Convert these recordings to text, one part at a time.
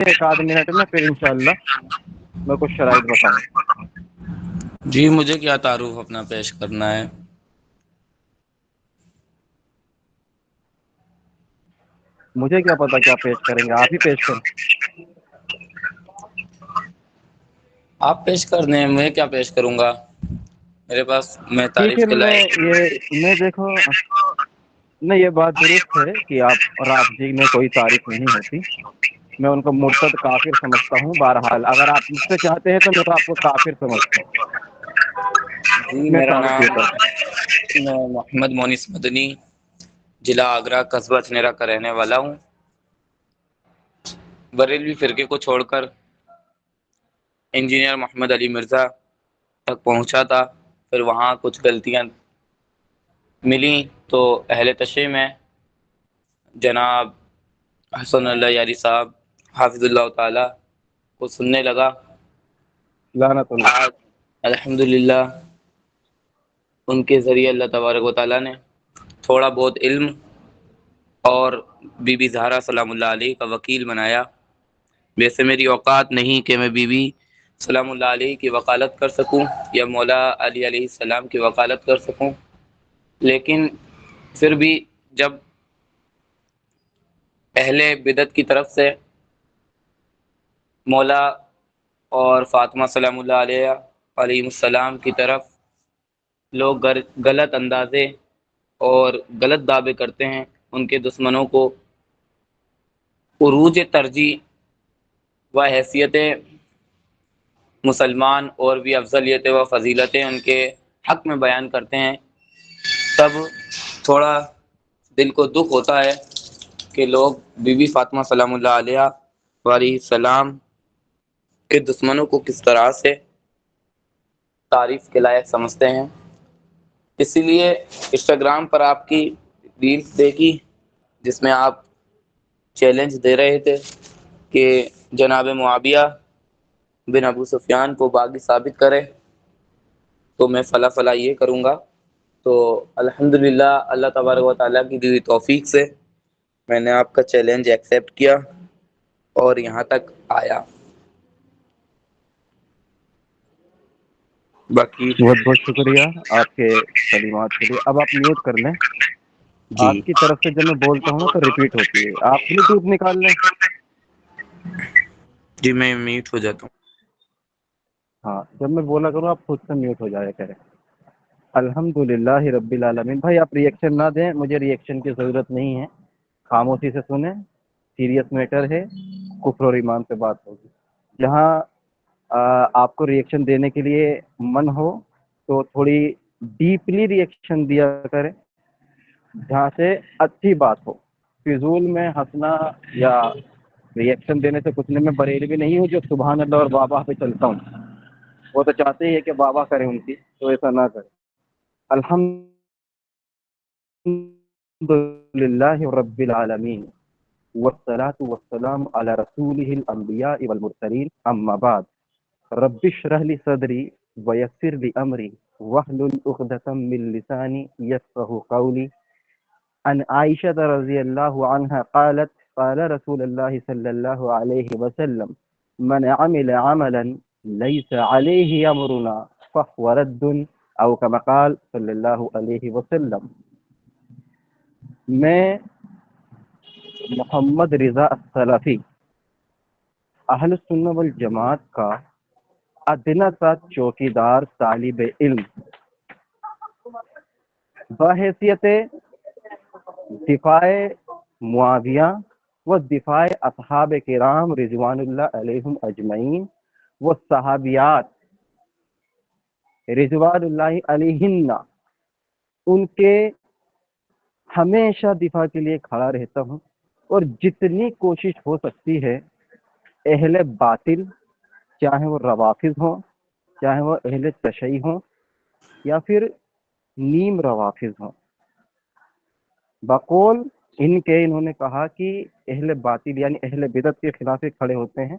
ایک آدھ منٹ میں پھر انشاءاللہ میں کچھ شرائط بتاؤں. جی مجھے کیا تعارف اپنا پیش کرنا ہے؟ مجھے کیا پتا کیا پیش کریں گے، آپ ہی پیش کریں. آپ پیش کر دیں، میں کیا پیش کروں گا؟ میرے پاس میں ٹھیک تعریف ہے. کے لائق. میں دیکھو نہیں، یہ بات درست ہے کہ آپ رافضی میں کوئی تعریف نہیں ہوتی. میں ان کو مرتد کافر سمجھتا ہوں. بہرحال اگر آپ مجھ سے چاہتے ہیں تو میں تو آپ کو کافر سمجھتا ہوں. جی میں میرا تعارف نام یہ کرتا ہوں. میں محمد مونس مدنی، ضلع آگرہ، قصبہ چھنیرا کا رہنے والا ہوں. بریلوی فرقے کو چھوڑ کر انجینئر محمد علی مرزا تک پہنچا تھا. پھر وہاں کچھ غلطیاں ملیں تو اہل تشیع میں جناب حسن اللہ یاری صاحب حافظ اللہ تعالی کو سننے لگا. لعنت اللہ. آج الحمد للہ ان کے ذریعے اللہ تبارک و تعالیٰ نے تھوڑا بہت علم اور بی بی زہرا سلام اللہ علیہ کا وکیل بنایا. ویسے میری اوقات نہیں کہ میں بی بی سلام اللہ علیہ کی وکالت کر سکوں یا مولا علی علیہ السلام کی وکالت کر سکوں، لیکن پھر بھی جب اہل بدعت کی طرف سے مولا اور فاطمہ سلام اللہ علیہ السلام کی طرف لوگ غلط اندازے اور غلط دعوے کرتے ہیں، ان کے دشمنوں کو عروج ترجیح و حیثیت مسلمان اور بھی افضلیتیں و فضیلتیں ان کے حق میں بیان کرتے ہیں، تب تھوڑا دل کو دکھ ہوتا ہے کہ لوگ بی بی فاطمہ سلام اللہ علیہ السلام کے دشمنوں کو کس طرح سے تعریف کے لائق سمجھتے ہیں. اسی لیے انسٹاگرام پر آپ کی ریلز دیکھی جس میں آپ چیلنج دے رہے تھے کہ جناب معاویہ بن ابو سفیان کو باغی ثابت کرے تو میں فلاں فلاں یہ کروں گا. تو الحمدللہ اللہ تبارک و تعالیٰ کی دی ہوئی توفیق سے میں نے آپ کا چیلنج ایکسیپٹ کیا اور یہاں تک آیا. باقی بہت بہت شکریہ آپ کے کلمات کے لیے. اب آپ میوٹ کر لیں. جی آپ کی طرف سے جب میں بولتا ہوں نا تو ریپیٹ ہوتی ہے. آپ بلوٹوتھ نکال لیں. جی میں میوٹ ہو جاتا ہوں. ہاں، جب میں بولا کروں آپ خود سے میوٹ ہو جایا کریں. الحمد للہ رب العالمین. بھائی آپ ریئیکشن نہ دیں، مجھے ریئیکشن کی ضرورت نہیں ہے. خاموشی سے سنیں. سیریس میٹر ہے، کفر اور ایمان پہ بات ہوگی. جہاں آپ کو ریئیکشن دینے کے لیے من ہو تو تھوڑی ڈیپلی ریئیکشن دیا کریں، جہاں سے اچھی بات ہو. فضول میں ہنسنا یا ریئیکشن دینے سے کچھ نہیں. میں بریلوی نہیں ہوں جو سبحان اللہ اور بابا پہ چلتا ہوں. وہ تو چاہتے ہی ہے کہ بابا کریں ان کی، تو ایسا نہ کریں. الحمد للہ رب العالمین والصلاة والسلام علی رسولہ الانبیاء والمرسلین، اما بعد. رب اشرح لی صدری ویسر لی امری واحلل عقدۃ من لسانی یفقهوا قولی. عن عائشة رضی اللہ عنہا قالت قال رسول اللہ صلی اللہ علیہ وسلم من عمل عملا ليس عليه امرنا فهو رد، او كما قال صلی اللہ علیہ وسلم. میں محمد رضا السلفی اہل سنت والجماعت کا ادنیٰ سا چوکیدار طالب علم بحیثیت دفاع معاویہ و دفاع اصحاب کرام رضوان اللہ علیہم اجمعین و صحابیات رضوان اللہ علیہن، ان کے ہمیشہ دفاع کے لیے کھڑا رہتا ہوں. اور جتنی کوشش ہو سکتی ہے اہل باطل، چاہے وہ روافض ہوں، چاہے وہ اہل تشیع ہوں، یا پھر نیم روافض ہوں، بقول ان کے انہوں نے کہا کہ اہل باطل یعنی اہل بدعت کے خلاف کھڑے ہوتے ہیں.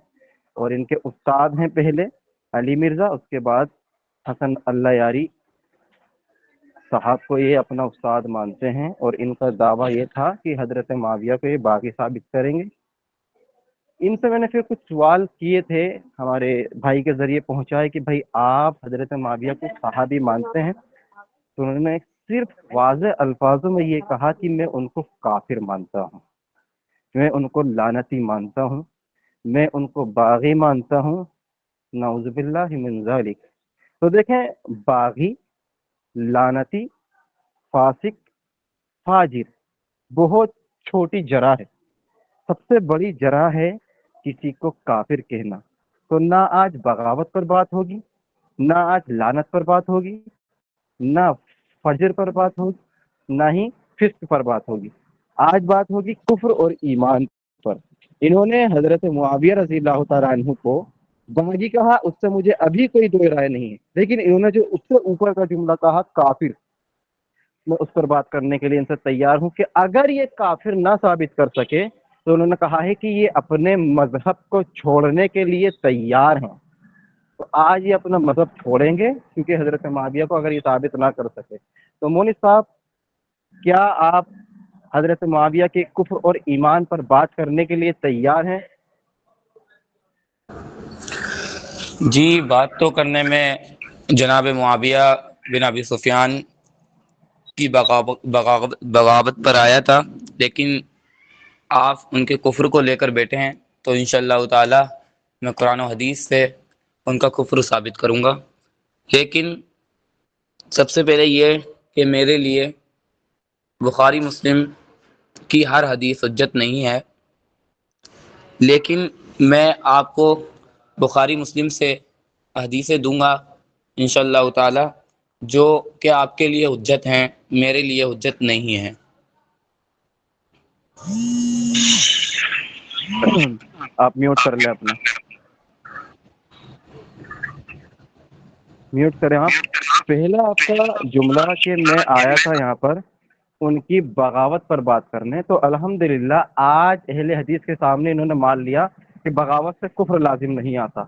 اور ان کے استاد ہیں پہلے علی مرزا، اس کے بعد حسن اللہ یاری صاحب کو یہ اپنا استاد مانتے ہیں. اور ان کا دعویٰ یہ تھا کہ حضرت معاویہ کو یہ باغی ثابت کریں گے. ان سے میں نے پھر کچھ سوال کیے تھے، ہمارے بھائی کے ذریعے پہنچائے کہ بھائی آپ حضرت معاویہ کو صحابی مانتے ہیں؟ تو انہوں نے صرف واضح الفاظوں میں یہ کہا کہ میں ان کو کافر مانتا ہوں، میں ان کو لعنتی مانتا ہوں، میں ان کو باغی مانتا ہوں، نعوذ باللہ من ذالک۔ تو دیکھیں، باغی، لعنتی، فاسق، فاجر بہت چھوٹی جرح ہے، سب سے بڑی جرح ہے کسی کو کافر کہنا۔ تو نہ آج بغاوت پر بات ہوگی، نہ آج لعنت پر بات ہوگی، نہ فجر پر بات ہوگی، نہ ہی فسق پر بات ہوگی۔ آج بات ہوگی کفر اور ایمان پر۔ انہوں نے حضرت معاویہ رضی اللہ تعالیٰ عنہ کو باغی کہا، اس سے مجھے ابھی کوئی دو رائے نہیں ہے، لیکن انہوں نے جو اس سے اوپر کا جملہ کہا کافر، میں اس پر بات کرنے کے لیے ان سے تیار ہوں کہ اگر یہ کافر نہ ثابت کر سکے تو انہوں نے کہا ہے کہ یہ اپنے مذہب کو چھوڑنے کے لیے تیار ہیں۔ تو آج یہ اپنا مذہب چھوڑیں گے کیونکہ حضرت معاویہ کو اگر یہ ثابت نہ کر سکے۔ تو مونس صاحب، کیا آپ حضرت معاویہ کے کفر اور ایمان پر بات کرنے کے لیے تیار ہیں؟ جی، بات تو کرنے میں جناب معاویہ بن ابی سفیان کی بغاوت پر آیا تھا، لیکن آپ ان کے کفر کو لے کر بیٹھے ہیں، تو انشاءاللہ تعالی میں قرآن و حدیث سے ان کا کفر ثابت کروں گا۔ لیکن سب سے پہلے یہ کہ میرے لیے بخاری مسلم کی ہر حدیث حجت نہیں ہے، لیکن میں آپ کو بخاری مسلم سے حدیثیں دوں گا انشاءاللہ تعالی جو کہ آپ کے لیے حجت ہیں، میرے لیے حجت نہیں ہیں۔ آپ میوٹ کر لیں اپنا، میوٹ کریں آپ۔ پہلا آپ کا جملہ کہ میں آیا تھا یہاں پر ان کی بغاوت پر بات کرنے، تو الحمدللہ آج اہل حدیث کے سامنے انہوں نے مان لیا کہ بغاوت سے کفر لازم نہیں آتا،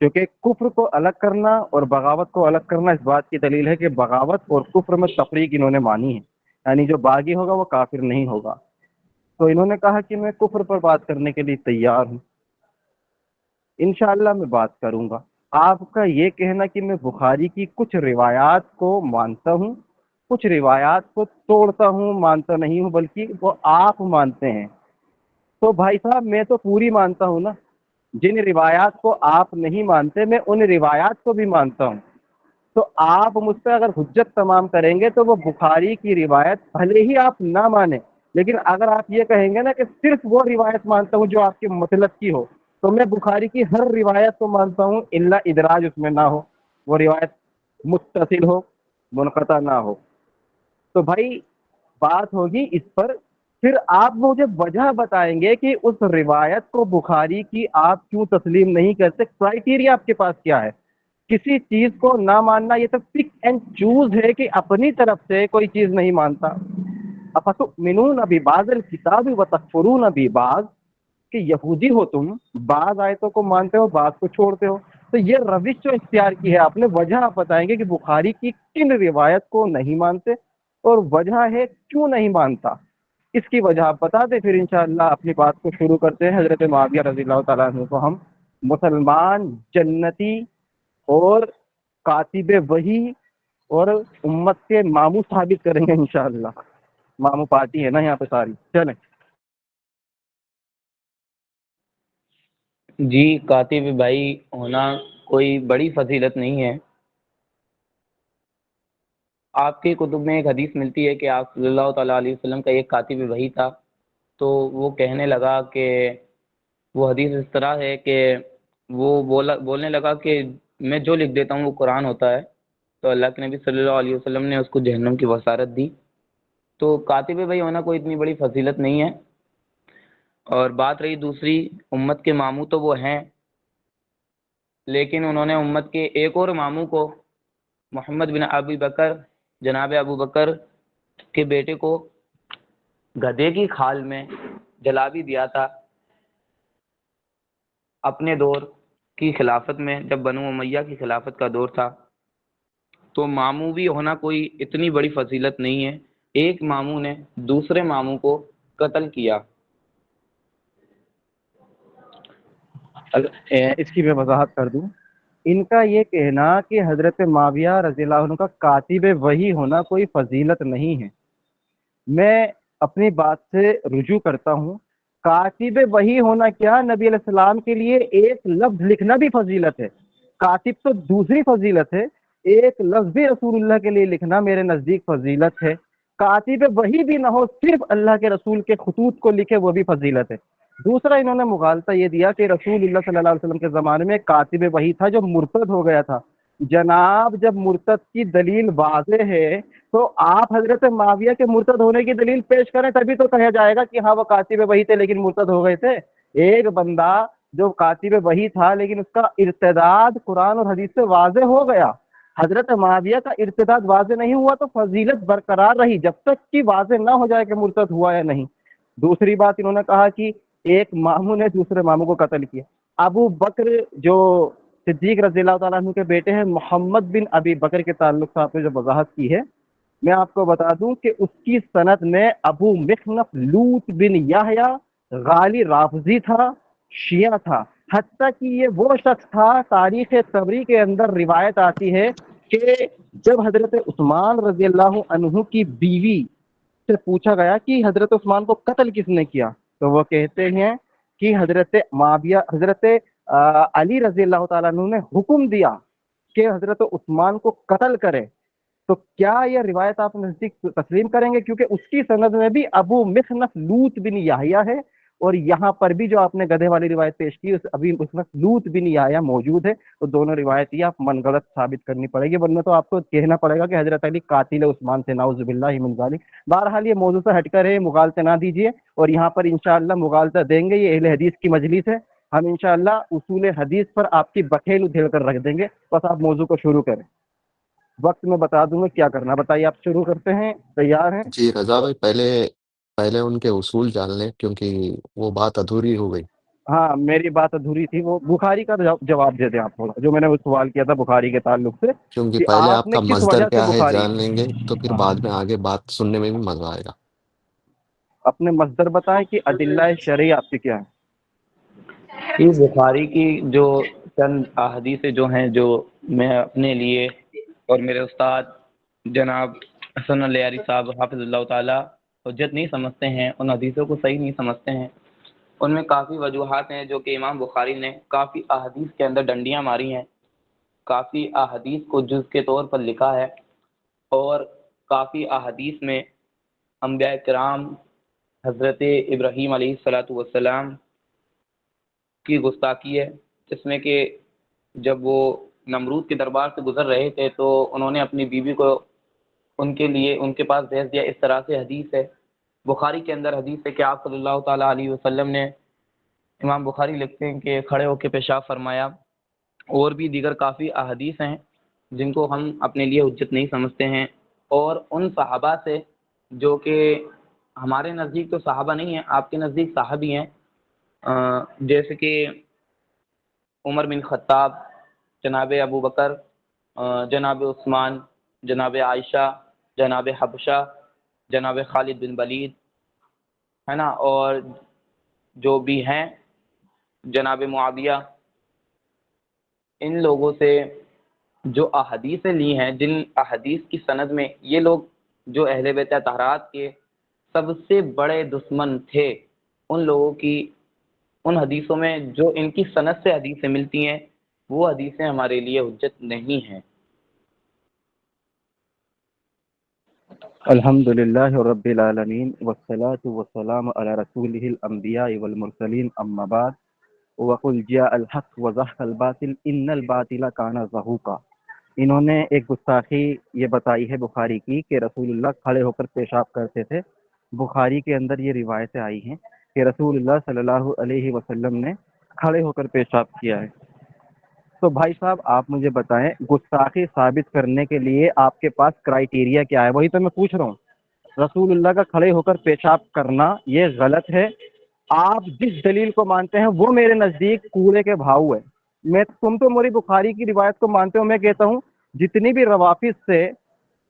کیونکہ کفر کو الگ کرنا اور بغاوت کو الگ کرنا اس بات کی دلیل ہے کہ بغاوت اور کفر میں تفریق انہوں نے مانی ہے، یعنی جو باغی ہوگا وہ کافر نہیں ہوگا۔ تو انہوں نے کہا کہ میں کفر پر بات کرنے کے لیے تیار ہوں، انشاءاللہ میں بات کروں گا۔ آپ کا یہ کہنا کہ میں بخاری کی کچھ روایات کو مانتا ہوں، کچھ روایات کو توڑتا ہوں، مانتا نہیں ہوں، بلکہ وہ آپ مانتے ہیں، تو بھائی صاحب میں تو پوری مانتا ہوں نا۔ جن روایات کو آپ نہیں مانتے میں ان روایات کو بھی مانتا ہوں، تو آپ مجھ سے اگر حجت تمام کریں گے تو وہ بخاری کی روایت بھلے ہی آپ نہ مانیں، لیکن اگر آپ یہ کہیں گے نا کہ صرف وہ روایت مانتا ہوں جو آپ کے مطلب کی ہو، تو میں بخاری کی ہر روایت کو مانتا ہوں الا ادراج اس میں نہ ہو، وہ روایت متصل ہو، منقطع نہ ہو۔ تو بھائی بات ہوگی اس پر، پھر آپ مجھے وجہ بتائیں گے کہ اس روایت کو بخاری کی آپ کیوں تسلیم نہیں کرتے، کرائٹیریا آپ کے پاس کیا ہے؟ کسی چیز کو نہ ماننا یہ تو پک اینڈ چوز ہے کہ اپنی طرف سے کوئی چیز نہیں مانتا۔ افتؤمنون ببعض الکتاب وتکفرون ببعض، کہ یہودی ہو تم، بعض آیتوں کو مانتے ہو بعض کو چھوڑتے ہو، تو یہ روش جو اختیار کی ہے آپ نے، وجہ آپ بتائیں گے کہ بخاری کی کن روایت کو نہیں مانتے اور وجہ ہے کیوں نہیں مانتا، اس کی وجہ آپ بتا دیں، پھر انشاءاللہ اپنی بات کو شروع کرتے ہیں۔ حضرت معاویہ رضی اللہ تعالیٰ عنہ کو ہم مسلمان، جنتی اور کاتب وحی اور امت کے ماموں ثابت کریں گے انشاءاللہ۔ ماموں پارٹی ہے نا یہاں پہ ساری، چلیں۔ جی، کاتب بھائی ہونا کوئی بڑی فضیلت نہیں ہے۔ آپ کی کتب میں ایک حدیث ملتی ہے کہ آپ صلی اللہ تعالیٰ علیہ وسلم کا ایک کاتب وحی تھا، تو وہ کہنے لگا کہ وہ حدیث اس طرح ہے کہ وہ بولنے لگا کہ میں جو لکھ دیتا ہوں وہ قرآن ہوتا ہے، تو اللہ کے نبی صلی اللہ علیہ وسلم نے اس کو جہنم کی بشارت دی۔ تو کاتب بھائی ہونا کوئی اتنی بڑی فضیلت نہیں ہے۔ اور بات رہی دوسری، امت کے ماموں تو وہ ہیں، لیکن انہوں نے امت کے ایک اور ماموں کو، محمد بن ابی بکر، جناب ابو بکر کے بیٹے کو گدھے کی کھال میں جلا بھی دیا تھا اپنے دور کی خلافت میں، جب بنو امیہ کی خلافت کا دور تھا۔ تو ماموں بھی ہونا کوئی اتنی بڑی فضیلت نہیں ہے۔ ایک ماموں نے دوسرے ماموں کو قتل کیا، اس کی میں وضاحت کر دوں. ان کا یہ کہنا کہ حضرت معاویہ رضی اللہ عنہ کا کاتب وحی ہونا کوئی فضیلت نہیں ہے. میں اپنی بات سے رجوع کرتا ہوں. کاتب وحی ہونا کیا، نبی علیہ السلام کے لیے ایک لفظ لکھنا بھی فضیلت ہے. کاتب تو دوسری فضیلت ہے، ایک لفظ بھی رسول اللہ کے لیے لکھنا میرے نزدیک فضیلت ہے. کاتب وحی بھی نہ ہو، صرف اللہ کے رسول کے خطوط کو لکھے، وہ بھی فضیلت ہے. دوسرا انہوں نے مغالطہ یہ دیا کہ رسول اللہ صلی اللہ علیہ وسلم کے زمانے میں کاتب وحی تھا جو مرتد ہو گیا تھا. جناب جب مرتد کی دلیل واضح ہے تو آپ حضرت معاویہ کے مرتد ہونے کی دلیل پیش کریں، تبھی تو کہا جائے گا کہ ہاں وہ کاتب وحی تھے لیکن مرتد ہو گئے تھے. ایک بندہ جو کاتب وحی تھا لیکن اس کا ارتداد قرآن اور حدیث سے واضح ہو گیا، حضرت معاویہ کا ارتداد واضح نہیں ہوا تو فضیلت برقرار رہی جب تک کہ واضح نہ ہو جائے کہ مرتد ہوا یا نہیں. دوسری بات انہوں نے کہا کہ ایک ماموں نے دوسرے ماموں کو قتل کیا. ابو بکر جو صدیق رضی اللہ تعالیٰ عنہ کے بیٹے ہیں، محمد بن ابی بکر کے تعلق سے آپ نے جو وضاحت کی ہے، میں آپ کو بتا دوں کہ اس کی سند میں ابو مخنف لوط بن یحییٰ غالی رافضی تھا، شیعہ تھا. حتیٰ کہ یہ وہ شخص تھا، تاریخ طبری کے اندر روایت آتی ہے کہ جب حضرت عثمان رضی اللہ عنہ کی بیوی سے پوچھا گیا کہ حضرت عثمان کو قتل کس نے کیا، تو وہ کہتے ہیں کہ حضرت معاویہ، حضرت علی رضی اللہ تعالیٰ عنہ نے حکم دیا کہ حضرت عثمان کو قتل کرے. تو کیا یہ روایت آپ نزدیک تسلیم کریں گے؟ کیونکہ اس کی سند میں بھی ابو مخنف لوط بن یحییٰ ہے، اور یہاں پر بھی جو آپ نے گدھے والی روایت پیش کی ابھی اس وقت لوط بن یحییٰ موجود ہے. تو دونوں روایت یہ آپ من غلط ثابت کرنی پڑے گی، ورنہ تو آپ کو کہنا پڑے گا کہ حضرت علی قاتل عثمان سے، نعوذ باللہ من ذالک. بہرحال یہ موضوع سے ہٹ کر ہے، مغالطے نہ دیجیے، اور یہاں پر انشاءاللہ مغالطہ دیں گے. یہ اہل حدیث کی مجلس ہے، ہم انشاءاللہ اصول حدیث پر آپ کی بکھیل ادھیڑ کر رکھ دیں گے. بس آپ موضوع کو شروع کریں، وقت میں بتا دوں گا کیا کرنا. بتائیے، آپ شروع کرتے ہیں؟ تیار ہیں؟ جی رضا بھائی، پہلے ان کے اصول جان لیں کیونکہ وہ بات ادھوری ہو گئی. ہاں میری بات ادھوری تھی. وہ بخاری کا جواب دے دیں آپ تھوڑا، جو میں نے وہ سوال کیا تھا بخاری کے تعلق سے کیونکہ کہ پہلے آپ آپ نے کا کس مصدر وجہ سے کیا ہے بخاری. جان لیں گے تو پھر ہاں، بعد میں آگے بات سننے میں بھی مزہ آئے گا. اپنے مصدر بتائیں کہ ادلہ شرعی آپ کی کیا ہے. اس بخاری کی جو چند احادیث جو ہیں، جو میں اپنے لیے اور میرے استاد جناب حسن الیاری صاحب حافظ اللہ تعالی حجت نہیں سمجھتے ہیں، ان حدیثوں کو صحیح نہیں سمجھتے ہیں. ان میں کافی وجوہات ہیں جو کہ امام بخاری نے کافی احادیث کے اندر ڈنڈیاں ماری ہیں، کافی احادیث کو جز کے طور پر لکھا ہے، اور کافی احادیث میں انبیاء کرام حضرت ابراہیم علیہ الصلاۃ والسلام کی گستاخی ہے، جس میں کہ جب وہ نمرود کے دربار سے گزر رہے تھے تو انہوں نے اپنی بیوی کو ان کے لیے ان کے پاس بھیج دیا. اس طرح سے حدیث ہے بخاری کے اندر. حدیث ہے کہ آپ صلی اللہ تعالیٰ علیہ وسلم نے، امام بخاری لکھتے ہیں کہ کھڑے ہو کے پیشاب فرمایا. اور بھی دیگر کافی احادیث ہیں جن کو ہم اپنے لیے حجت نہیں سمجھتے ہیں، اور ان صحابہ سے جو کہ ہمارے نزدیک تو صحابہ نہیں ہیں، آپ کے نزدیک صحابی ہیں، جیسے کہ عمر بن خطاب، جناب ابو بکر، جناب عثمان، جناب عائشہ، جناب حبشہ، جناب خالد بن ولید، ہے نا، اور جو بھی ہیں جناب معاویہ. ان لوگوں سے جو احادیثیں لی ہیں، جن احادیث کی سند میں یہ لوگ جو اہل بیت طہارات کے سب سے بڑے دشمن تھے، ان لوگوں کی ان حدیثوں میں جو ان کی سند سے حدیثیں ملتی ہیں، وہ حدیثیں ہمارے لیے حجت نہیں ہیں. الحمد للہ رب العالمین والصلاة والسلام علی رسولہ الانبیاء والمرسلین، اما بعد. وقل جاء الحق وزهق الباطل ان الباطل کان زہوقا. انہوں نے ایک گستاخی یہ بتائی ہے بخاری کی کہ رسول اللہ کھڑے ہو کر پیشاب کرتے تھے. بخاری کے اندر یہ روایتیں آئی ہیں کہ رسول اللہ صلی اللہ علیہ وسلم نے کھڑے ہو کر پیشاب کیا ہے. تو بھائی صاحب آپ مجھے بتائیں، گستاخی ثابت کرنے کے لیے آپ کے پاس کرائیٹیریا کیا ہے؟ وہی تو میں پوچھ رہا ہوں. رسول اللہ کا کھڑے ہو کر پیشاب کرنا یہ غلط ہے. آپ جس دلیل کو مانتے ہیں وہ میرے نزدیک کوڑے کے بھاؤ ہے. تم تو میری بخاری کی روایت کو مانتے ہو، میں کہتا ہوں جتنی بھی روافظ سے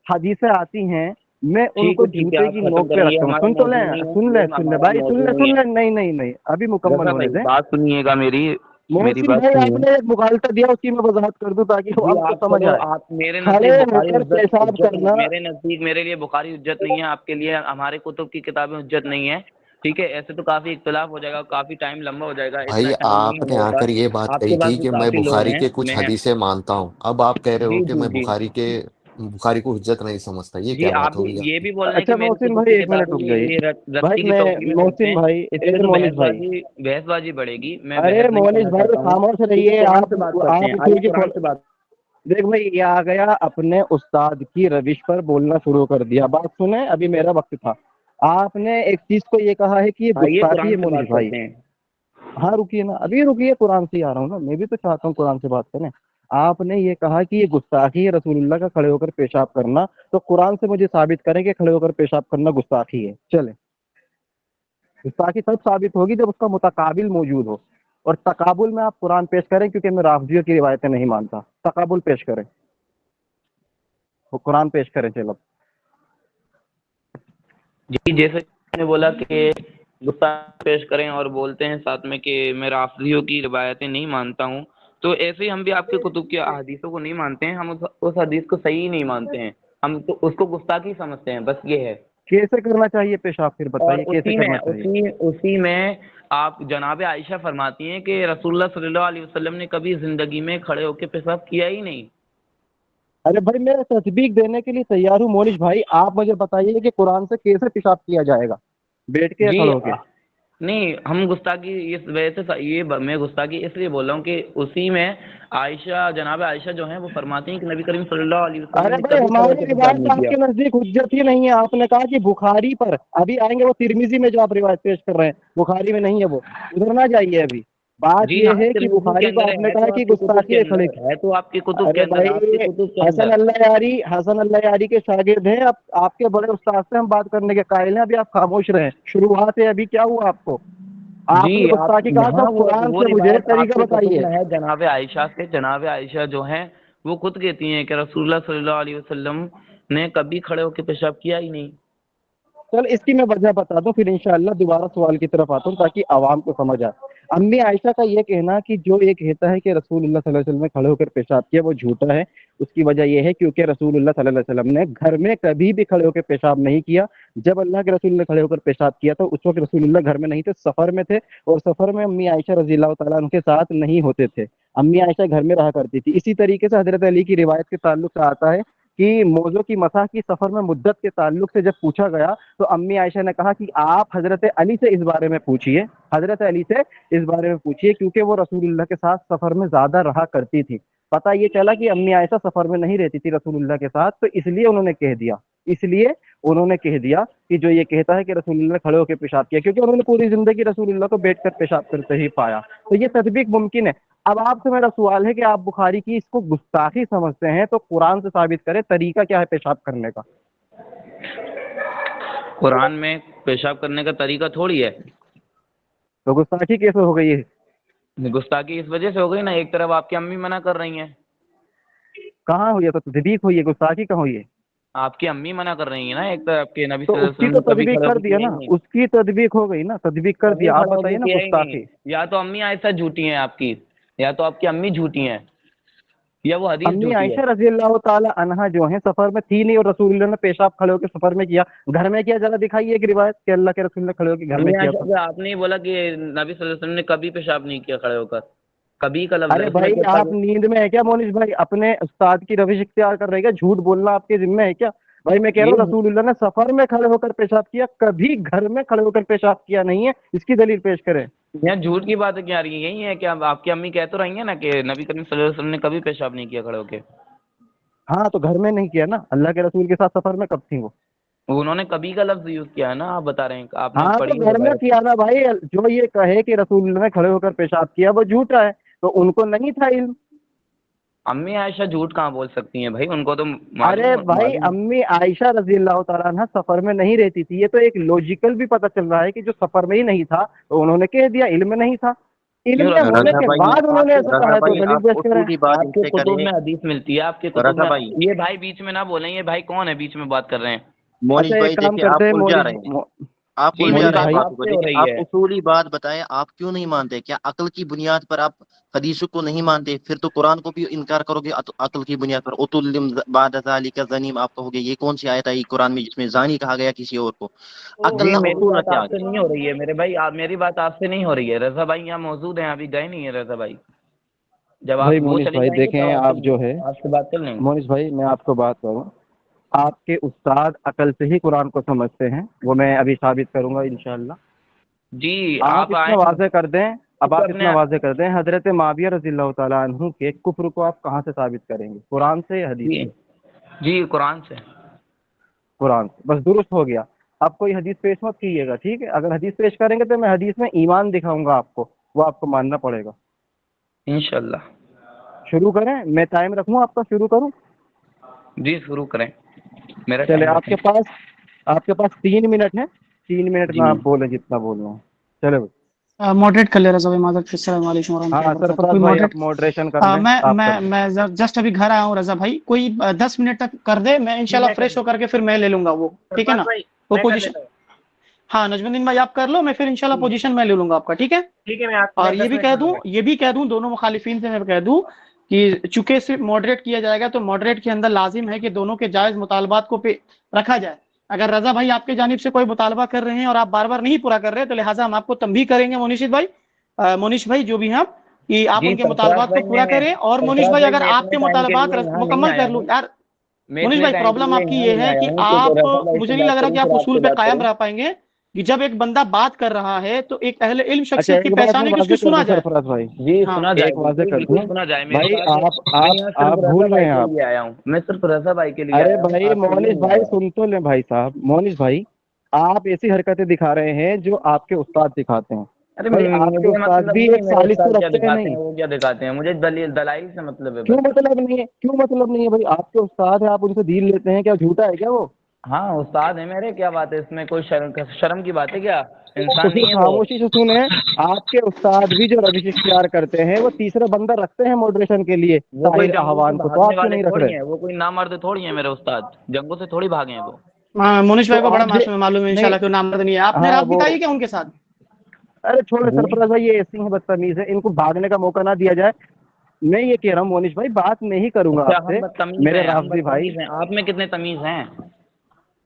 حدیثیں آتی ہیں میں ان ٹھیک کو ہے ٹھیک ہے، جوتے آپ کی ختم نوک پہ کریں، یہ رکھتا ہوں. ہمارا سن تو لیں، موضوع نہیں ہے، سن لیں یہ سن لیں ہمارا بھائی، سن موضوع لیں نہیں سن ہے. لیں. نہیں نہیں نہیں، ابھی مکمل رضا ہونے بھائی دیں. بات سنیے گا میری. میری محسن بات بھائی سنیے آپ نے ایک مغالطہ دیا، اسی میں وضاحت کر دوں تاکہ جی، آپ کو آپ سمجھ چلو آئے. آپ میرے کھڑے نزدیک ہو بخاری کر پیشاب کرنا. میرے نزدیک میرے لیے بخاری حجت نہیں ہے، آپ کے لیے ہمارے کتب کی کتابیں حجت نہیں ہے. ٹھیک ہے، ایسے تو کافی اختلاف ہو جائے گا، کافی ٹائم لمبا ہو جائے گا، اتنا بھائی ٹائم نہیں آپ ہمارے نے آ کر پاس. یہ بات آپ کہی کے تھی پاس بھی کہ میں کافی لوگ بخاری ہیں. کے کچھ میں حدیثیں مانتا ہوں، اب آپ کہہ رہے ہو جی کہ جی میں جی بخاری کو حجت نہیں سمجھتا. یہ جی، کیا آپ بات ہوگی یہ آپ کی؟ بھی بول رہے ہیں کہ اچھا میری محسن کتب بھائی کی ایک منٹ کتابیں رک جائیے. یہ بھائی رسی کی میں توہین میں کرتے محسن ہیں. بھائی، اس اے پہ تو مونس بھائی، بحث بازی بڑھے گی. میں ارے بحث نہیں مونس کرنا بھائی چاہتا ہوں. خاموش ٹھیک ہے، رہیے قرآن آپ. سے بات کرتے ہیں. آپ آئیے اصول کی قرآن سے بات. دیکھ بھائی، یہ آ گیا اپنے استاد کی روش پر بولنا شروع کر دیا. بات سنیں، ابھی میرا وقت تھا. آپ نے ایک چیز کو یہ کہا ہے کہ یہ آئیے گستاخی ہے قرآن سے مونس بات بھائی. کرتے ہیں. ہاں رکیے نا، ابھی رکیے، قرآن سے ہی آ رہا ہوں نا. میں بھی تو چاہتا ہوں قرآن سے بات کریں. آپ نے یہ کہا کہ یہ گستاخی ہے رسول اللہ کا کھڑے ہو کر پیشاب کرنا، تو قرآن سے مجھے ثابت کریں کہ کھڑے ہو کر پیشاب کرنا گستاخی ہے. چلیں، گستاخی تب ثابت ہوگی جب اس کا متقابل موجود ہو. اور تقابل میں آپ قرآن پیش کریں، کیونکہ میں رافضیوں کی روایتیں نہیں مانتا. تقابل پیش کریں، وہ قرآن پیش کریں. چلو جی، جیسے میں نے بولا کہ گستاخی پیش کریں اور بولتے ہیں ساتھ میں کہ میں رافضیوں کی روایتیں نہیں مانتا ہوں، تو ایسے ہی ہم بھی آپ کے کتب کی احادیثوں کو نہیں مانتے ہیں. ہم اس حدیث کو صحیح نہیں مانتے ہیں. ہم تو اس کو گستاخی سمجھتے ہیں، بس یہ ہے. کیسے کرنا چاہیے پیشاب، پھر اور بتائیے کیسے کرنا چاہیے. اسی میں آپ جناب عائشہ فرماتی ہیں کہ رسول اللہ صلی اللہ علیہ وسلم نے کبھی زندگی میں کھڑے ہو کے پیشاب کیا ہی نہیں. ارے بھائی میں تطبیق دینے کے لیے تیار ہوں مونش بھائی. آپ مجھے بتائیے کہ قرآن سے کیسے پیشاب کیا جائے گا، بیٹھ کے یا جی کھڑے ہو کے. نہیں، ہم گستاخی اس وجہ سے یہ میں گستاخی اس لیے بول رہا ہوں کہ اسی میں عائشہ، جناب عائشہ جو ہیں وہ فرماتی ہیں کہ نبی کریم صلی اللہ علیہ وسلم ارے نے بھائی کبھی کھڑے ہو ہماری کے پیشاب روایت نہیں آپ کیا. کے نزدیک حجت ہی نہیں ہے. آپ نے کہا کہ بخاری پر ابھی آئیں گے، وہ ترمیزی میں جو آپ روایت پیش کر رہے ہیں بخاری میں نہیں ہے، وہ ادھر نہ جائیے. ابھی بات جی یہ ہاں، ہے کہ ترمذی کے بخاری کو اندر آپ نے ہے کہا تو کہ آپ کی کتب کے گستاخی ہے کھڑے اندر کی. ہے تو آپ کی کتب کے ارے اندر، آپ کی بھائی کتب کے حسن اندر. اللہ یاری، حسن اللہ یاری کے شاگرد ہیں. اب آپ کے بڑے استاد سے ہم بات کرنے کے قائل ہیں. ابھی آپ خاموش رہیں. شروعات ہے، ابھی کیا ہوا آپ کو؟ جی، آپ نے آپ گستاخی کہا تو یہاں قرآن وہ سے مجھے روایت آپ طریقہ کے کتب بتائیے. میں ہے جناب عائشہ سے. جناب عائشہ جو ہیں وہ خود کہتی ہیں کہ رسول اللہ صلی اللہ علیہ وسلم نے کبھی کھڑے ہو کے پیشاب کیا ہی نہیں. چل اس کی میں وجہ بتا دوں، پھر انشاءاللہ دوبارہ سوال کی طرف آتا ہوں تاکہ عوام کو سمجھ آئے. امی عائشہ کا یہ کہنا کہ جو یہ کہتا ہے کہ رسول اللہ صلی اللہ علیہ وسلم نے کھڑے ہو کر پیشاب کیا، وہ جھوٹا ہے. اس کی وجہ یہ ہے کیونکہ رسول اللہ صلی اللہ علیہ وسلم نے گھر میں کبھی بھی کھڑے ہو کے پیشاب نہیں کیا. جب اللہ کے رسول نے کھڑے ہو کر پیشاب کیا تو اس وقت رسول اللہ گھر میں نہیں تھے، سفر میں تھے. اور سفر میں امی عائشہ رضی اللہ تعالیٰ ان کے ساتھ نہیں ہوتے تھے. امی عائشہ گھر میں رہا کرتی تھی. اسی طریقے سے حضرت علی کی روایت کے تعلق سے آتا ہے کہ موضوع کی مسح کی سفر میں مدت کے تعلق سے جب پوچھا گیا تو امی عائشہ نے کہا کہ آپ حضرت علی سے اس بارے میں پوچھیے، حضرت علی سے اس بارے میں پوچھیے، کیونکہ وہ رسول اللہ کے ساتھ سفر میں زیادہ رہا کرتی تھی. پتہ یہ چلا کہ امی عائشہ سفر میں نہیں رہتی تھی رسول اللہ کے ساتھ، تو اس لیے انہوں نے کہہ دیا کہ جو یہ کہتا ہے کہ رسول اللہ نے کھڑے ہو کے پیشاب کیا، کیونکہ انہوں نے پوری زندگی رسول اللہ کو بیٹھ کر پیشاب کرتے ہی پایا. تو یہ تطبیق ممکن ہے. اب آپ سے میرا سوال ہے کہ آپ بخاری کی اس کو گستاخی سمجھتے ہیں، تو قرآن سے ثابت کریں طریقہ کیا ہے پیشاب کرنے کا. قرآن میں پیشاب کرنے کا طریقہ تھوڑی ہے. تو گستاخی کیسے ہو گئی ہے؟ گستاخی اس وجہ سے ہو گئی نا، ایک طرف آپ کی امی منع کر رہی ہیں. کہاں ہوئی ہے؟ تو تطبیق ہوئی ہے، گستاخی کہاں ہوئی ہے؟ آپ کی امی منع کر رہی ہیں نا، ایک طرف آپ کے نبی تو صلی اللہ اس علیہ کی وسلم تو نے کبھی تطبیق کھڑے ہو کر کے دیا کیا نا، ہی نہیں. اس کی تطبیق ہو گئی نا، تطبیق کر کبھی دیا. آپ کھڑے ہو کے بتائیے نا کیا ہی نہیں. گستاخی. یا تو امی عائشہ جھوٹی ہیں آپ کی، یا تو آپ کی امی جھوٹی ہیں، یا وہ حدیث امی جھوٹی ہے. عائشہ رضی اللہ تعالی عنہا جو ہیں سفر میں تھی نہیں، اور رسول اللہ نے پیشاب کھڑے ہو کے سفر میں کیا. گھر میں کیا ذرا دکھائیے ایک روایت کہ اللہ کے رسول نے کھڑے ہو کے گھر میں امی کیا عائشہ تھا. سے آپ نے بولا کہ نبی صلی اللہ علیہ وسلم نے کبھی پیشاب نہیں کیا کھڑے ہو کر. کبھی کا لفظ ہے، ارے اس میں بھائی کب آپ تک. نیند میں ہے کیا مونش بھائی؟ اپنے استاد کی روش اختیار کر رہے گا. جھوٹ بولنا آپ کے ذمہ ہے کیا بھائی؟ میں کہہ رہا ہوں یہ رسول اللہ نے سفر میں کھڑے ہو کر پیشاب کیا، کبھی گھر میں کھڑے ہو کر پیشاب کیا نہیں ہے. اس کی دلیل پیش کریں. یہاں جھوٹ کی باتیں کیا آ رہی ہیں؟ یہی ہے کہ آپ کی امی کہہ تو رہی ہیں نا کہ نبی کریم صلی اللہ علیہ وسلم نے کبھی پیشاب نہیں کیا کھڑے ہو کے. ہاں تو گھر میں نہیں کیا نا، اللہ کے رسول کے ساتھ سفر میں کب تھی وہ؟ انہوں نے کبھی کا لفظ یوز کیا ہے نا، آپ بتا رہے ہیں، آپ نے ہاں تو پڑھی ہے گھر میں روایت. کیا نا بھائی. جو یہ کہے کہ رسول اللہ نے کھڑے ہو کر پیشاب کیا وہ جھوٹا ہے، تو ان کو نہیں تھا علم. امی عائشہ جھوٹ کہاں بول سکتی ہیں بھائی؟ ان کو تو ارے بھائی معلوم. امی عائشہ رضی اللہ تعالیٰ عنہ سفر میں نہیں رہتی تھی. یہ تو ایک لوجیکل بھی پتہ چل رہا ہے کہ جو سفر میں ہی نہیں تھا تو انہوں نے کہہ دیا علم نہیں تھا. علم کیوں میں ہونے رضا کے بھائی، بعد انہوں نے ایسا کہا رضا ہے تو بھائی دلیل آپ پیش کریں. اصولی بات آپ کے کتب میں حدیث ملتی ہے، آپ کے کتب رضا میں. بھائی، یہ بھائی بیچ میں نہ بولیں، یہ بھائی کون ہے بیچ میں بات کر رہے ہیں؟ مونش اچھا ایک بھائی کام دیکھیں کرتے آپ ہیں الجھا مولش. رہے ہیں. آپ جی کوئی بھی میری مونس عقل بات بھائی بات آپ ہوگا، سے ہو لیکن رہی آپ ہے. اصولی بات بتائیں، آپ کیوں نہیں مانتے؟ کیا عقل کی بنیاد پر آپ حدیثوں کو نہیں مانتے؟ پھر تو قرآن کو بھی انکار کرو گے عقل کی بنیاد پر. اتلم بعد ذالک زنیم آپ کہو گے. یہ کون سی آیت آئی قرآن میں جس میں زانی کہا گیا کسی اور کو؟ عقل جی نہ میری اصول نہ بات کیا آپ آگے. سے نہیں ہو رہی ہے میرے بھائی، میری بات آپ سے نہیں ہو رہی ہے. رضا بھائی یہاں موجود ہیں، ابھی گئے نہیں ہیں رضا بھائی. جب آپ بھائی وہ مونس چلی بھائی جائیں گے دیکھیں، تب آپ جو ہے آپ سے بات کر لیں گے. مونس بھائی میں آپ کو بات کروں، آپ کے استاد عقل سے ہی قرآن کو سمجھتے ہیں، وہ میں ابھی ثابت کروں گا انشاءاللہ. جی آپ آئیں اتنا نا واضح کر دیں، اب تو آپ اپنے. اتنا واضح کر دیں حضرت معاویہ رضی اللہ تعالیٰ عنہ کے کفر کو آپ کہاں سے ثابت کریں گے؟ قرآن سے یا حدیث جی سے؟ جی قرآن سے. قرآن سے، بس درست ہو گیا. آپ کوئی حدیث پیش مت کیجیے گا، ٹھیک ہے؟ اگر حدیث پیش کریں گے تو میں حدیث میں ایمان دکھاؤں گا آپ کو، وہ آپ کو ماننا پڑے گا. انشاءاللہ. شروع کریں؟ میں ٹائم رکھوں آپ کا، شروع کروں؟ جی شروع کریں، میرا چلے، ٹائم رکھیں. آپ کے پاس 3 منٹ ہیں، 3 منٹ میں جی آپ بولیں جتنا بولنا ہے. چلے بھائی. ماڈریٹ کر لے رضا بھائی، معذرت، السلام علیکم ورحمۃ اللہ ہاں وبرکاتہ. سرفراز کوئی بھائی ماڈریٹ؟ آپ ماڈریشن کر لیں، میں آپ کر میں لیں. میں جسٹ ابھی گھر آیا ہوں رضا بھائی. کوئی 10 منٹ تک کر دے، میں انشاءاللہ فریش ہو کر کے پھر میں لے لوں گا وہ، ٹھیک ہے نا؟ وہ پوزیشن. ہاں نجم الدین بھائی آپ کر لو، میں پھر انشاءاللہ پوزیشن میں لے لوں گا آپ کا، ٹھیک ہے؟ ٹھیک ہے. اور یہ بھی کہہ دوں دونوں مخالفین سے میں کہہ دوں کہ چونکہ صرف ماڈریٹ کیا جائے گا تو ماڈریٹ کے اندر لازم ہے کہ دونوں کے جائز مطالبات کو رکھا جائے. اگر رضا بھائی آپ کی جانب سے کوئی مطالبہ کر رہے ہیں اور آپ بار بار نہیں پورا کر رہے تو لہٰذا ہم آپ کو تنبیہ کریں گے مونش بھائی جو بھی ہیں آپ، کہ آپ جی ان کے سرفراز مطالبات کو بھائی پورا کریں. اور مونش سرفراز بھائی بھائی اگر میں آپ اتنے کے ٹائم کے مطالبات لیے یہاں نہیں مکمل آیا کر لوں ہوں. یار. میں مونش اتنے بھائی ٹائم کے پرابلم لیے آپ کی یہاں یہ نہیں ہے آیا کہ ہوں کہ آپ، رضا بھائی سے مجھے نہیں لگ بات رہا کروں کہ آپ پھر آپ اصول سے پہ بات قائم کروں. رہ پائیں گے کہ جب ایک بندہ بات کر رہا ہے تو ایک اہل علم اچھا شخصیت کی ایک بات پہچان میں ہے کہ اس واضح کی کر سنا دوں جائے. سرفراز بھائی، جی ہاں سنا جائے، ایک واضح بالکل کر بالکل دوں سنا جائے میری بھائی. بات. آپ میں آپ یہاں صرف آپ رضا بھول رہے بھائی ہیں. کے آپ لیے آیا ہوں، میں صرف رضا بھائی کے لیے ارے آیا ہوں، بھائی آپ کے لیے مونس نہیں بھائی آیا ہوں. سن تو لیں بھائی صاحب. مونس بھائی آپ ایسی حرکتیں دکھا رہے ہیں جو آپ کے استاد دکھاتے ہیں. ارے بھائی آپ کے مجھے استاد مطلب بھی نہیں ہے ایک میرے سالس استاد تو کیا رکھتے ہیں دکھاتے نہیں؟ ہیں، وہ کیا دکھاتے ہیں، مجھے دلائل سے مطلب ہے کیوں بس. مطلب نہیں ہے؟ کیوں مطلب نہیں ہے بھائی؟ آپ کے استاد ہیں، آپ ان سے دین لیتے ہیں، کیا جھوٹا ہے کیا وہ؟ ہاں استاد ہے میرے، کیا بات ہے اس میں؟ کوئی شرم کی بات ہے کیا؟ تو انسان پھر نہیں ہے وہ؟ خاموشی سے سنیں. آپ کے استاد بھی جو روش اختیار کرتے ہیں وہ تیسرا بندہ رکھتے ہیں ماڈریشن کے لیے، وہ کوئی طاہر جنگوں سے احوان کو. تو بھاگنے آپ کیوں والے نہیں رکھ تھوڑی رہے؟ ہیں، وہ کوئی نامرد تھوڑی ہیں میرے استاد، جنگوں سے تھوڑی بھاگے ہیں وہ. مونش تو بھائی کو بڑا آپ معلوم ہے نہیں. انشاءاللہ کہ وہ نامرد نہیں ہے. آپ نے ہاں رات وہ، بتائی کیا ان کے ساتھ؟ ارے چھوڑے جی سرفراز بھائی، یہ ایسی ہیں بدتمیز ہے، ان کو بھاگنے کا موقع نہ دیا جائے. میں یہ کہہ رہا ہوں مونش بھائی، بات نہیں کروں گا اچھا، آپ ہم سے بدتمیز میرے ہیں، ہم رافضی بھائی. بدتمیز ہیں، آپ میں کتنے تمیز ہیں؟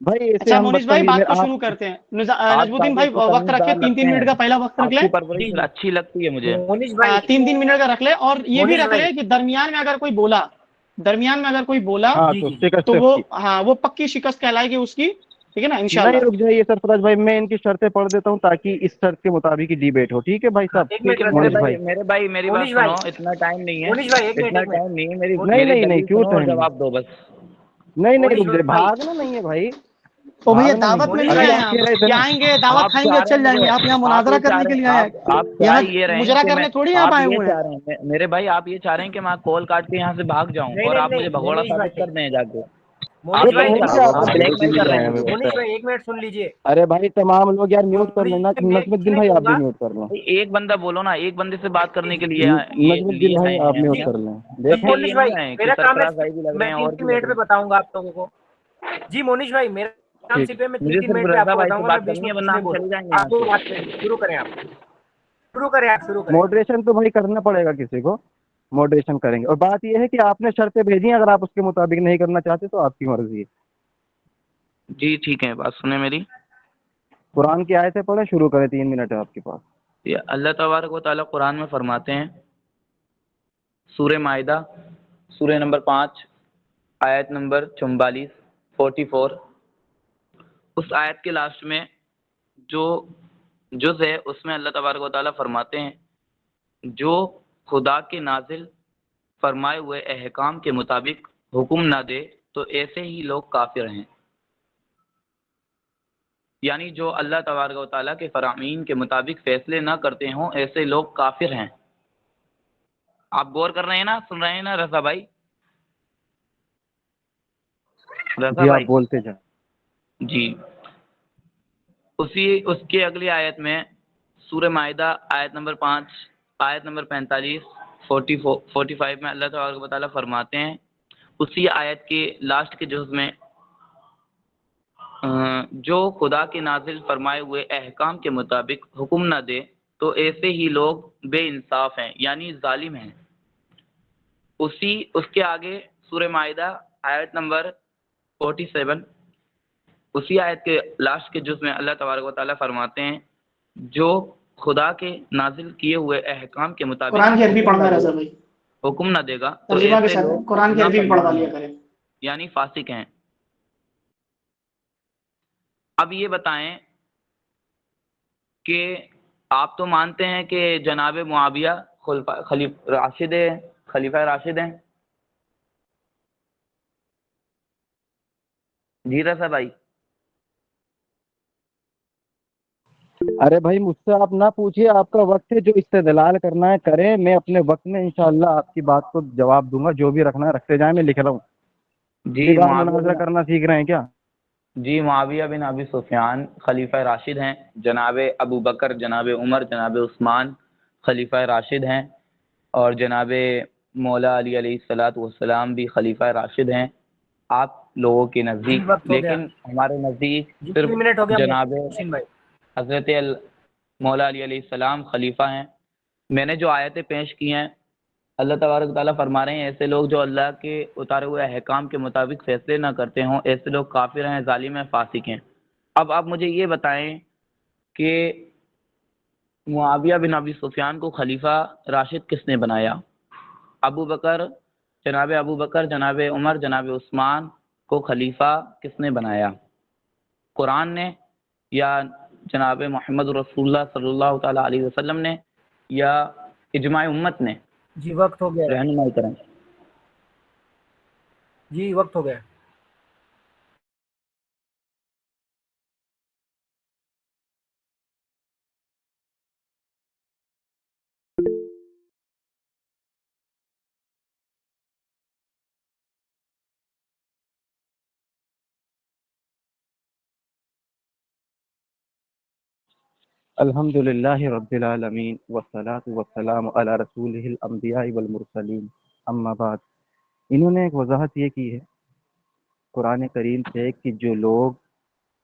بھائی ایسے اچھا ہم مونش بھائی بدتمیز بات میں کو آپ. شروع کرتے ہیں. آپ نجم الدین تاکہ بھائی اتنے وقت رکھے، تمیزدار تین لگتے تین ہیں، منٹ کا پہلا وقت رکھ لے. آپ کی پرورش جی اچھی لگتی ہے مجھے. مونش بھائی 3 منٹ کا رکھ لے. اور یہ بھی مونش رکھ بھائی لے کہ درمیان میں اگر کوئی بولا ہاں جی تو جی جی شکست تو ہے اس وہ، کی. ہاں وہ پکی شکست کہلائے گی اس کی، ٹھیک ہے نا انشاءاللہ. نہیں رک جائیے سرفراز بھائی، میں ان کی شرطیں پڑھ دیتا ہوں تاکہ اس شرط کے مطابق ہی ڈیبیٹ ہو. ٹھیک ہے بھائی ہاں صاحب؟ ایک ٹھیک منٹ ہے رضا میرے مونش بھائی بھائی. بھائی میری بات مونش سنو، بھائی اتنا ٹائم نہیں ہے، مونش بھائی اتنا ایک منٹ ٹائم نہیں ہے، میری نہیں میری نہیں نہیں، دلیل کیوں سنو اور ٹائم نہیں؟ جواب دو بس. نہیں نہیں، مونش رک جائے، بھائی بھاگنا نہیں ہے بھائی. او بھیا بھاگنا نہیں دعوت ہے. میں مونش نہیں ابھی آئے بھائی ہیں آپ ہم، کہہ رہے تھے نا. یہاں آئیں گے دعوت آپ کھائیں گے چاہ اور رہے ہیں چل جائیں مجھے، گے. آپ یہاں آپ مناظرہ یہ چاہ کرنے کے رہے لیے ہیں، آئے آپ ہیں؟ چاہ یہاں یہ رہے ہیں مجرا کہ میں، کرنے تھوڑی یہاں آپ آئے یہ ہوئے ہیں. چاہ رہے ہیں میرے بھائی، آپ یہ چاہ رہے ہیں کہ میں کال کاٹ کے یہاں سے بھاگ جاؤں نہیں اور نہیں آپ مجھے نہیں بھگوڑا مونش بھائی ثابت کر دیں جا کے. وہ مونش آپ تو یہی بھائی ہو چاہ گیا، رہے ہیں، آپ آپ بھائی بلیک کو میل دل کر رہے رہے ہیں ہیں ہمیں مجھے. پتہ مونش ہے. بھائی ایک منٹ سن لیجیے. ارے بھائی تمام لوگ یار میوٹ کر مونش لینا. میں نصر الدین نہیں بھائی آپ دوں بھی گا. میوٹ کر لیں. بھائی ایک بندہ بولو نا، ایک بندے سے بات کرنے کے لیے یہ نصر الدین لیے بھائی آئے آپ ہیں ہم میوٹ کیا؟ کر لیں. جی دیکھیں کے مونش لیے بھائی نہیں آئے کہ میرا کام ہے، سرفراز بھائی بھی لگ رہے میں ہیں تین اور تین بھی لگ منٹ رہے میں ہیں. بتاؤں گا آپ لوگوں کو. جی مونش بھائی میرا کام ٹھیک. صرف ہے، میں تین مجھے تین صرف منٹ میں آپ رضا کو بھائی بتاؤں سے گا، میں بات بیچ کرنی میں ہے، کچھ ورنہ نہیں ہم بولوں چلے جائیں گے گا. یہاں آپ دو سے. بات کریں، شروع کریں. آپ شروع کریں. ماڈریشن تو بھائی کرنا پڑے گا کسی کو. ماڈریشن کریں گے. اور بات یہ ہے کہ آپ نے شرطیں بھیجی ہیں، اگر آپ اس کے مطابق نہیں کرنا چاہتے تو آپ کی مرضی ہے. جی ٹھیک ہے، بات سنیں میری. قرآن کی آیتیں پڑھیں، شروع کریں. 3 منٹ ہے آپ کے پاس. یہ اللہ تبارک و تعالیٰ قرآن میں فرماتے ہیں، سورہ مائدہ سورہ نمبر 5 آیت نمبر 44 44. اس آیت کے لاسٹ میں جو جز ہے اس میں اللہ تبارک و تعالیٰ فرماتے ہیں، جو خدا کے نازل فرمائے ہوئے احکام کے مطابق حکم نہ دے تو ایسے ہی لوگ کافر ہیں. یعنی جو اللہ تبارک و تعالیٰ کے فرامین کے مطابق فیصلے نہ کرتے ہوں ایسے لوگ کافر ہیں. آپ غور کر رہے ہیں نا، سن رہے ہیں نا رضا بھائی؟ رضا جی آپ بھائی بولتے جائیں. جی. اس کے اگلی آیت میں سورہ مائدہ آیت نمبر 5 آیت نمبر 45 45 میں اللہ تبارک و تعالیٰ فرماتے ہیں، اسی آیت کے لاسٹ کے جز میں جو خدا کے نازل فرمائے ہوئے احکام کے مطابق حکم نہ دے تو ایسے ہی لوگ بے انصاف ہیں، یعنی ظالم ہیں۔ اس کے آگے سورہ مائدہ آیت نمبر 47، اسی آیت کے لاسٹ کے جز میں اللہ تبارک و تعالیٰ فرماتے ہیں جو خدا کے نازل کیے ہوئے احکام کے مطابق قرآن کی عربی پڑھنا ہے رضا بھائی، حکم نہ دے گا تو ترجمہ کے ایسے ساتھ لوگ قرآن کی عربی بھی پڑھوا لیا کریں۔ یعنی فاسق ہیں۔ اب یہ بتائیں کہ آپ تو مانتے ہیں کہ جناب معاویہ خلیفہ راشد ہیں؟ جی رضا بھائی، ارے بھائی مجھ سے آپ نہ پوچھیے، آپ کا وقت ہے، جو استدلال کرنا ہے کریں، میں اپنے وقت میں انشاءاللہ آپ کی بات کو جواب دوں گا، جو بھی رکھنا ہے رکھتے جائیں، میں لکھ رہا ہوں۔ جی بات مناظرہ کرنا سیکھ رہے ہیں کیا؟ جی معاویہ بن ابی سفیان خلیفہ راشد ہیں، جناب ابو بکر، جناب عمر، جناب عثمان خلیفہ راشد ہیں، اور جناب مولا علی علیہ الصلوۃ والسلام بھی خلیفہ راشد ہیں آپ لوگوں کے نزدیک، وقت ہو گیا لیکن ہمارے نزدیک جی، صرف 3 منٹ ہو گیا جناب محسن بھائی۔ حضرت مولا علی علیہ السلام خلیفہ ہیں۔ میں نے جو آیتیں پیش کی ہیں، اللہ تبارک تعالیٰ فرما رہے ہیں ایسے لوگ جو اللہ کے اتارے ہوئے احکام کے مطابق فیصلے نہ کرتے ہوں، ایسے لوگ کافر ہیں، ظالم ہیں، فاسق ہیں۔ اب آپ مجھے یہ بتائیں کہ معاویہ بن ابی سفیان کو خلیفہ راشد کس نے بنایا؟ جناب ابو بکر، جناب عمر، جناب عثمان کو خلیفہ کس نے بنایا؟ قرآن نے، یا جناب محمد رسول اللہ صلی اللہ تعالیٰ علیہ وسلم نے، یا اجماع امت نے؟ جی وقت ہو گیا، رہنمائی کریں۔ جی وقت ہو گیا۔ الحمد للہ رب العالمین والصلاة والسلام علی رسولہ الانبیاء والمرسلین، اما بعد۔ انہوں نے ایک وضاحت یہ کی ہے قرآن کریم سے کہ جو لوگ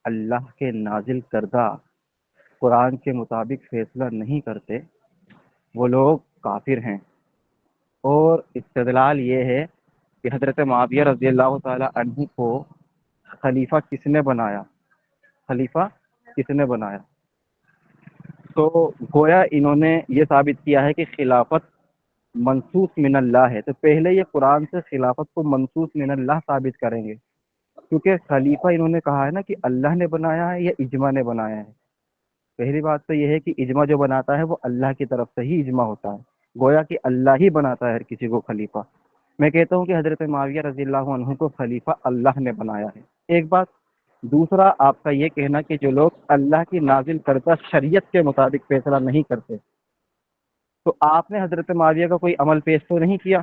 اللہ کے نازل کردہ قرآن کے مطابق فیصلہ نہیں کرتے وہ لوگ کافر ہیں، اور استدلال یہ ہے کہ حضرت معاویہ رضی اللہ تعالی عنہ کو خلیفہ کس نے بنایا؟ خلیفہ کس نے بنایا؟ تو گویا انہوں نے یہ ثابت کیا ہے کہ خلافت منصوص من اللہ ہے، تو پہلے یہ قرآن سے خلافت کو منصوص من اللہ ثابت کریں گے، کیونکہ خلیفہ انہوں نے کہا ہے نا کہ اللہ نے بنایا ہے یا اجماع نے بنایا ہے۔ پہلی بات تو یہ ہے کہ اجماع جو بناتا ہے وہ اللہ کی طرف سے ہی اجماع ہوتا ہے، گویا کہ اللہ ہی بناتا ہے ہر کسی کو خلیفہ۔ میں کہتا ہوں کہ حضرت معاویہ رضی اللہ عنہ کو خلیفہ اللہ نے بنایا ہے، ایک بات۔ دوسرا، آپ کا یہ کہنا کہ جو لوگ اللہ کی نازل کردہ شریعت کے مطابق فیصلہ نہیں کرتے، تو آپ نے حضرت معاویہ کا کوئی عمل پیش تو نہیں کیا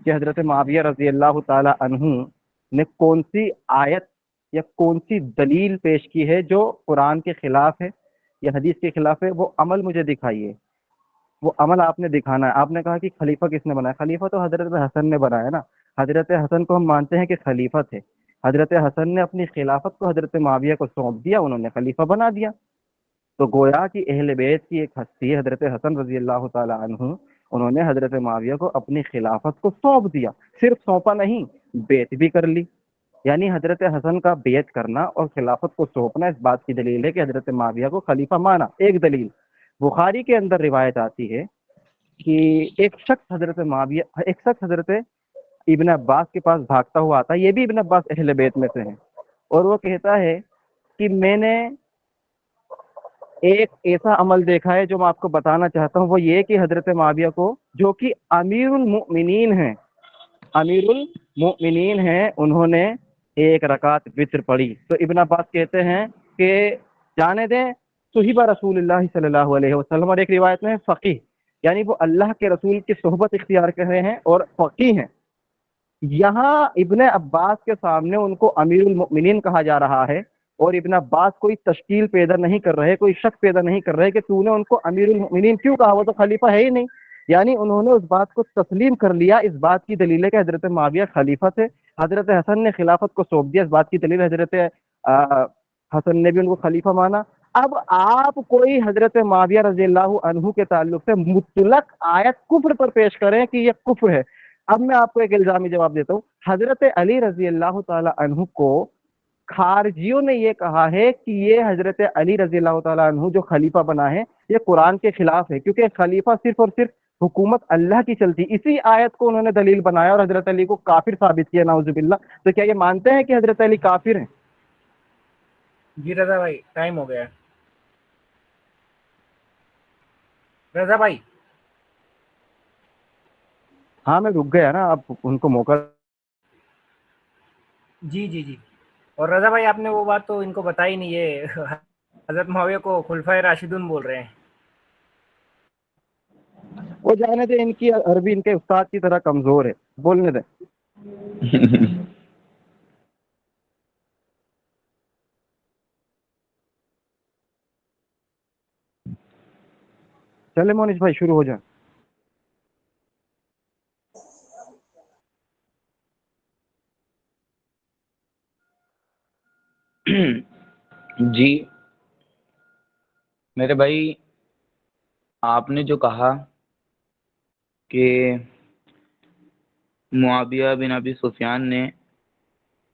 کہ حضرت معاویہ رضی اللہ تعالی عنہ نے کون سی آیت یا کون سی دلیل پیش کی ہے جو قرآن کے خلاف ہے یا حدیث کے خلاف ہے، وہ عمل مجھے دکھائیے۔ وہ عمل آپ نے دکھانا ہے۔ آپ نے کہا کہ خلیفہ کس نے بنایا؟ خلیفہ تو حضرت حسن نے بنایا نا۔ حضرت حسن کو ہم مانتے ہیں کہ خلیفہ تھے، حضرت حسن نے اپنی خلافت کو حضرت معاویہ کو سونپ دیا، انہوں نے خلیفہ بنا دیا۔ تو گویا کہ اہل بیت کی ایک ہستی ہے حضرت حسن رضی اللہ تعالی عنہ، انہوں نے حضرت معاویہ کو اپنی خلافت کو سونپ دیا، صرف سونپا نہیں، بیعت بھی کر لی۔ یعنی حضرت حسن کا بیعت کرنا اور خلافت کو سونپنا اس بات کی دلیل ہے کہ حضرت معاویہ کو خلیفہ مانا۔ ایک دلیل بخاری کے اندر روایت آتی ہے کہ ایک شخص حضرت ابن عباس کے پاس بھاگتا ہوا آتا ہے، یہ بھی ابن عباس اہل بیت میں سے ہیں، اور وہ کہتا ہے کہ میں نے ایک ایسا عمل دیکھا ہے جو میں آپ کو بتانا چاہتا ہوں، وہ یہ کہ حضرت معاویہ کو، جو کہ امیر المؤمنین ہیں، انہوں نے ایک رکعت وتر پڑھی۔ تو ابن عباس کہتے ہیں کہ جانے دیں صحیبہ رسول اللہ صلی اللہ علیہ وسلم، اور ایک روایت میں فقیہ، یعنی وہ اللہ کے رسول کی صحبت اختیار کر رہے ہیں اور فقیہ ہیں۔ یہاں ابن عباس کے سامنے ان کو امیر المؤمنین کہا جا رہا ہے، اور ابن عباس کوئی تشکیل پیدا نہیں کر رہے، کوئی شک پیدا نہیں کر رہے کہ تو نے ان کو امیر المؤمنین کیوں کہا، وہ تو خلیفہ ہے ہی نہیں۔ یعنی انہوں نے اس بات کو تسلیم کر لیا۔ اس بات کی دلیل ہے کہ حضرت معاویہ خلیفہ تھے، حضرت حسن نے خلافت کو سونپ دیا، اس بات کی دلیل حضرت حسن نے بھی ان کو خلیفہ مانا. اب آپ کوئی حضرت معاویہ رضی اللہ عنہ کے تعلق سے مطلق آیت کفر پر پیش کریں کہ یہ کفر ہے. اب میں آپ کو ایک الزامی جواب دیتا ہوں. حضرت علی رضی اللہ تعالی عنہ کو خارجیوں نے یہ کہا ہے کہ یہ حضرت علی رضی اللہ تعالیٰ عنہ جو خلیفہ بنا ہے یہ قرآن کے خلاف ہے، کیونکہ خلیفہ صرف اور صرف حکومت اللہ کی چلتی. اسی آیت کو انہوں نے دلیل بنایا اور حضرت علی کو کافر ثابت کیا، نعوذ باللہ. تو کیا یہ مانتے ہیں کہ حضرت علی کافر ہیں؟ جی رضا بھائی ٹائم ہو گیا ہے. رضا بھائی ہاں میں رک گیا نا، آپ ان کو موقع. جی جی جی. اور رضا بھائی آپ نے وہ بات تو ان کو بتائی نہیں، یہ حضرت معاویہ کو خلفائے راشدون بول رہے ہیں. وہ جانے دیں، ان کی عربی ان کے استاد کی طرح کمزور ہے، بولنے دیں. چلے مونش بھائی شروع ہو جائیں. جی میرے بھائی، آپ نے جو کہا کہ معاویہ بن ابی سفیان نے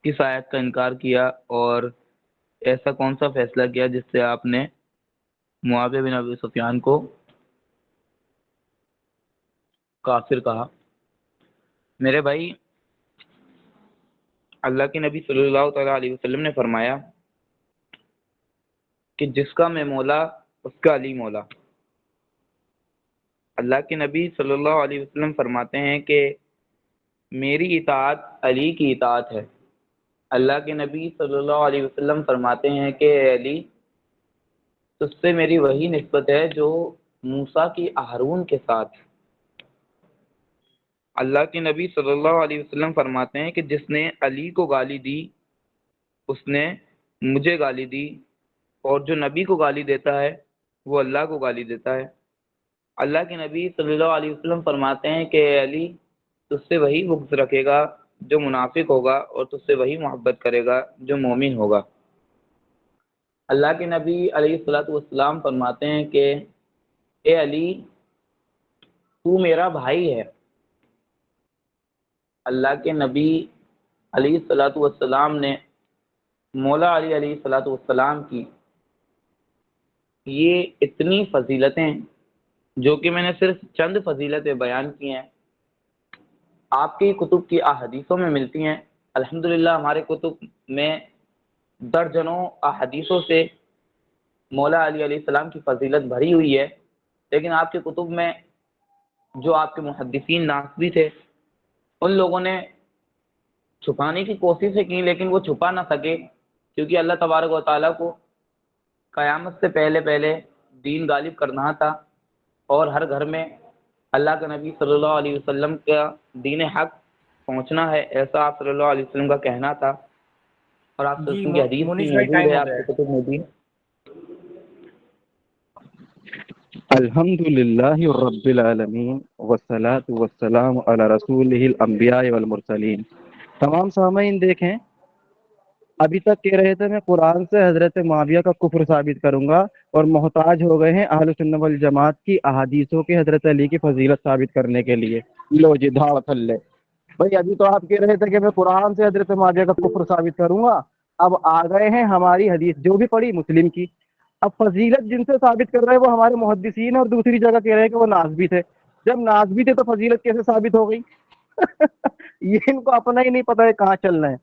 کس آیت کا انکار کیا اور ایسا کون سا فیصلہ کیا جس سے آپ نے معاویہ بن ابی سفیان کو کافر کہا. میرے بھائی، اللہ کے نبی صلی اللہ تعالیٰ علیہ وسلم نے فرمایا کہ جس کا میں مولا اس کا علی مولا. اللہ کے نبی صلی اللہ علیہ وسلم فرماتے ہیں کہ میری اطاعت علی کی اطاعت ہے. اللہ کے نبی صلی اللہ علیہ وسلم فرماتے ہیں کہ اے علی، تجھ سے میری وہی نسبت ہے جو موسیٰ کی ہارون کے ساتھ. اللہ کے نبی صلی اللہ علیہ وسلم فرماتے ہیں کہ جس نے علی کو گالی دی اس نے مجھے گالی دی، اور جو نبی کو گالی دیتا ہے وہ اللہ کو گالی دیتا ہے. اللہ کے نبی صلی اللہ علیہ وسلم فرماتے ہیں کہ اے علی، تجھ سے وہی بغض رکھے گا جو منافق ہوگا، اور تجھ سے وہی محبت کرے گا جو مومن ہوگا. اللہ کے نبی علیہ الصلوۃ والسلام فرماتے ہیں کہ اے علی، تو میرا بھائی ہے. اللہ کے نبی علیہ الصلوۃ والسلام نے مولا علی علیہ الصلوۃ والسلام کی یہ اتنی فضیلتیں، جو کہ میں نے صرف چند فضیلتیں بیان کی ہیں، آپ کی کتب کی احادیثوں میں ملتی ہیں. الحمدللہ ہمارے کتب میں درجنوں احادیثوں سے مولا علی علیہ السلام کی فضیلت بھری ہوئی ہے، لیکن آپ کے کتب میں جو آپ کے محدثین ناصبی تھے ان لوگوں نے چھپانے کی کوششیں کی، لیکن وہ چھپا نہ سکے، کیونکہ اللہ تبارک و تعالیٰ کو قیامت سے پہلے پہلے دین غالب کرنا تھا، اور ہر گھر میں اللہ کے نبی صلی اللہ علیہ وسلم کا دین حق پہنچنا ہے، ایسا آپ صلی اللہ علیہ وسلم کا کہنا تھا. اور آپ جی کی حدیث بھی مونش بھائی موجود ٹائم ہے ہو آپ گیا کی ہے. کتب میں بھی. الحمد للہ رب العالمین والصلاة والسلام علی رسولہ الانبیاء والمرسلین. تمام سامعین دیکھیں، ابھی تک کہہ رہے تھے میں قرآن سے حضرت معاویہ کا کفر ثابت کروں گا، اور محتاج ہو گئے ہیں اہل سنت والجماعت کی احادیثوں کے حضرت علی کی فضیلت ثابت کرنے کے لیے. لو جی دھاڑ تھلے بھائی، ابھی تو آپ کہہ رہے تھے کہ میں قرآن سے حضرت معاویہ کا کفر ثابت کروں گا، اب آ گئے ہیں ہماری حدیث جو بھی پڑھی مسلم کی. اب فضیلت جن سے ثابت کر رہے ہیں وہ ہمارے محدثین ہیں، اور دوسری جگہ کہہ رہے ہیں کہ وہ ناسبی تھے. جب ناسبی تھے تو فضیلت کیسے ثابت ہو گئی؟ یہ ان کو اپنا ہی نہیں پتا ہے کہاں چلنا ہے.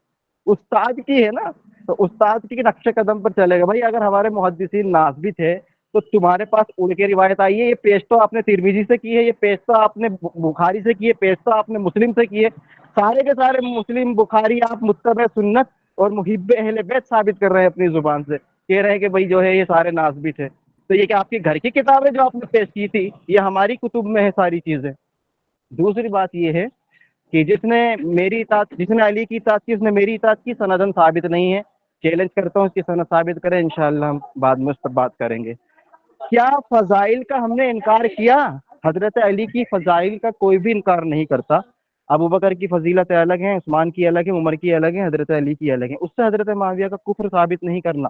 استاد کی ہے نا، تو استاد کی نقش قدم پر چلے گا. بھائی اگر ہمارے محدثین ناسبی تھے تو تمہارے پاس ان کے روایت آئی ہے، یہ پیش تو آپ نے ترمذی سے کی ہے، یہ پیش تو آپ نے بخاری سے کی ہے، پیش تو آپ نے مسلم سے کی ہے. سارے کے سارے مسلم بخاری آپ متبع سنت اور محب اہل بیت ثابت کر رہے ہیں اپنی زبان سے، کہہ رہے ہیں کہ بھائی جو ہے یہ سارے ناسبی تھے. تو یہ کہ آپ کی گھر کی کتابیں جو آپ نے پیش کی تھی یہ ہماری کتب میں ہے ساری چیزیں. دوسری بات یہ ہے کہ جس نے علی کی اطاعت کی اس نے میری اطاعت کی، سندن ثابت نہیں ہے. چیلنج کرتا ہوں اس کی سند ثابت کریں، انشاءاللہ ہم بعد میں اس پر بات کریں گے. کیا فضائل کا ہم نے انکار کیا؟ حضرت علی کی فضائل کا کوئی بھی انکار نہیں کرتا. ابو بکر کی فضیلت الگ ہیں، عثمان کی الگ ہے، عمر کی الگ ہے، حضرت علی کی الگ ہے. اس سے حضرت معاویہ کا کفر ثابت نہیں کرنا.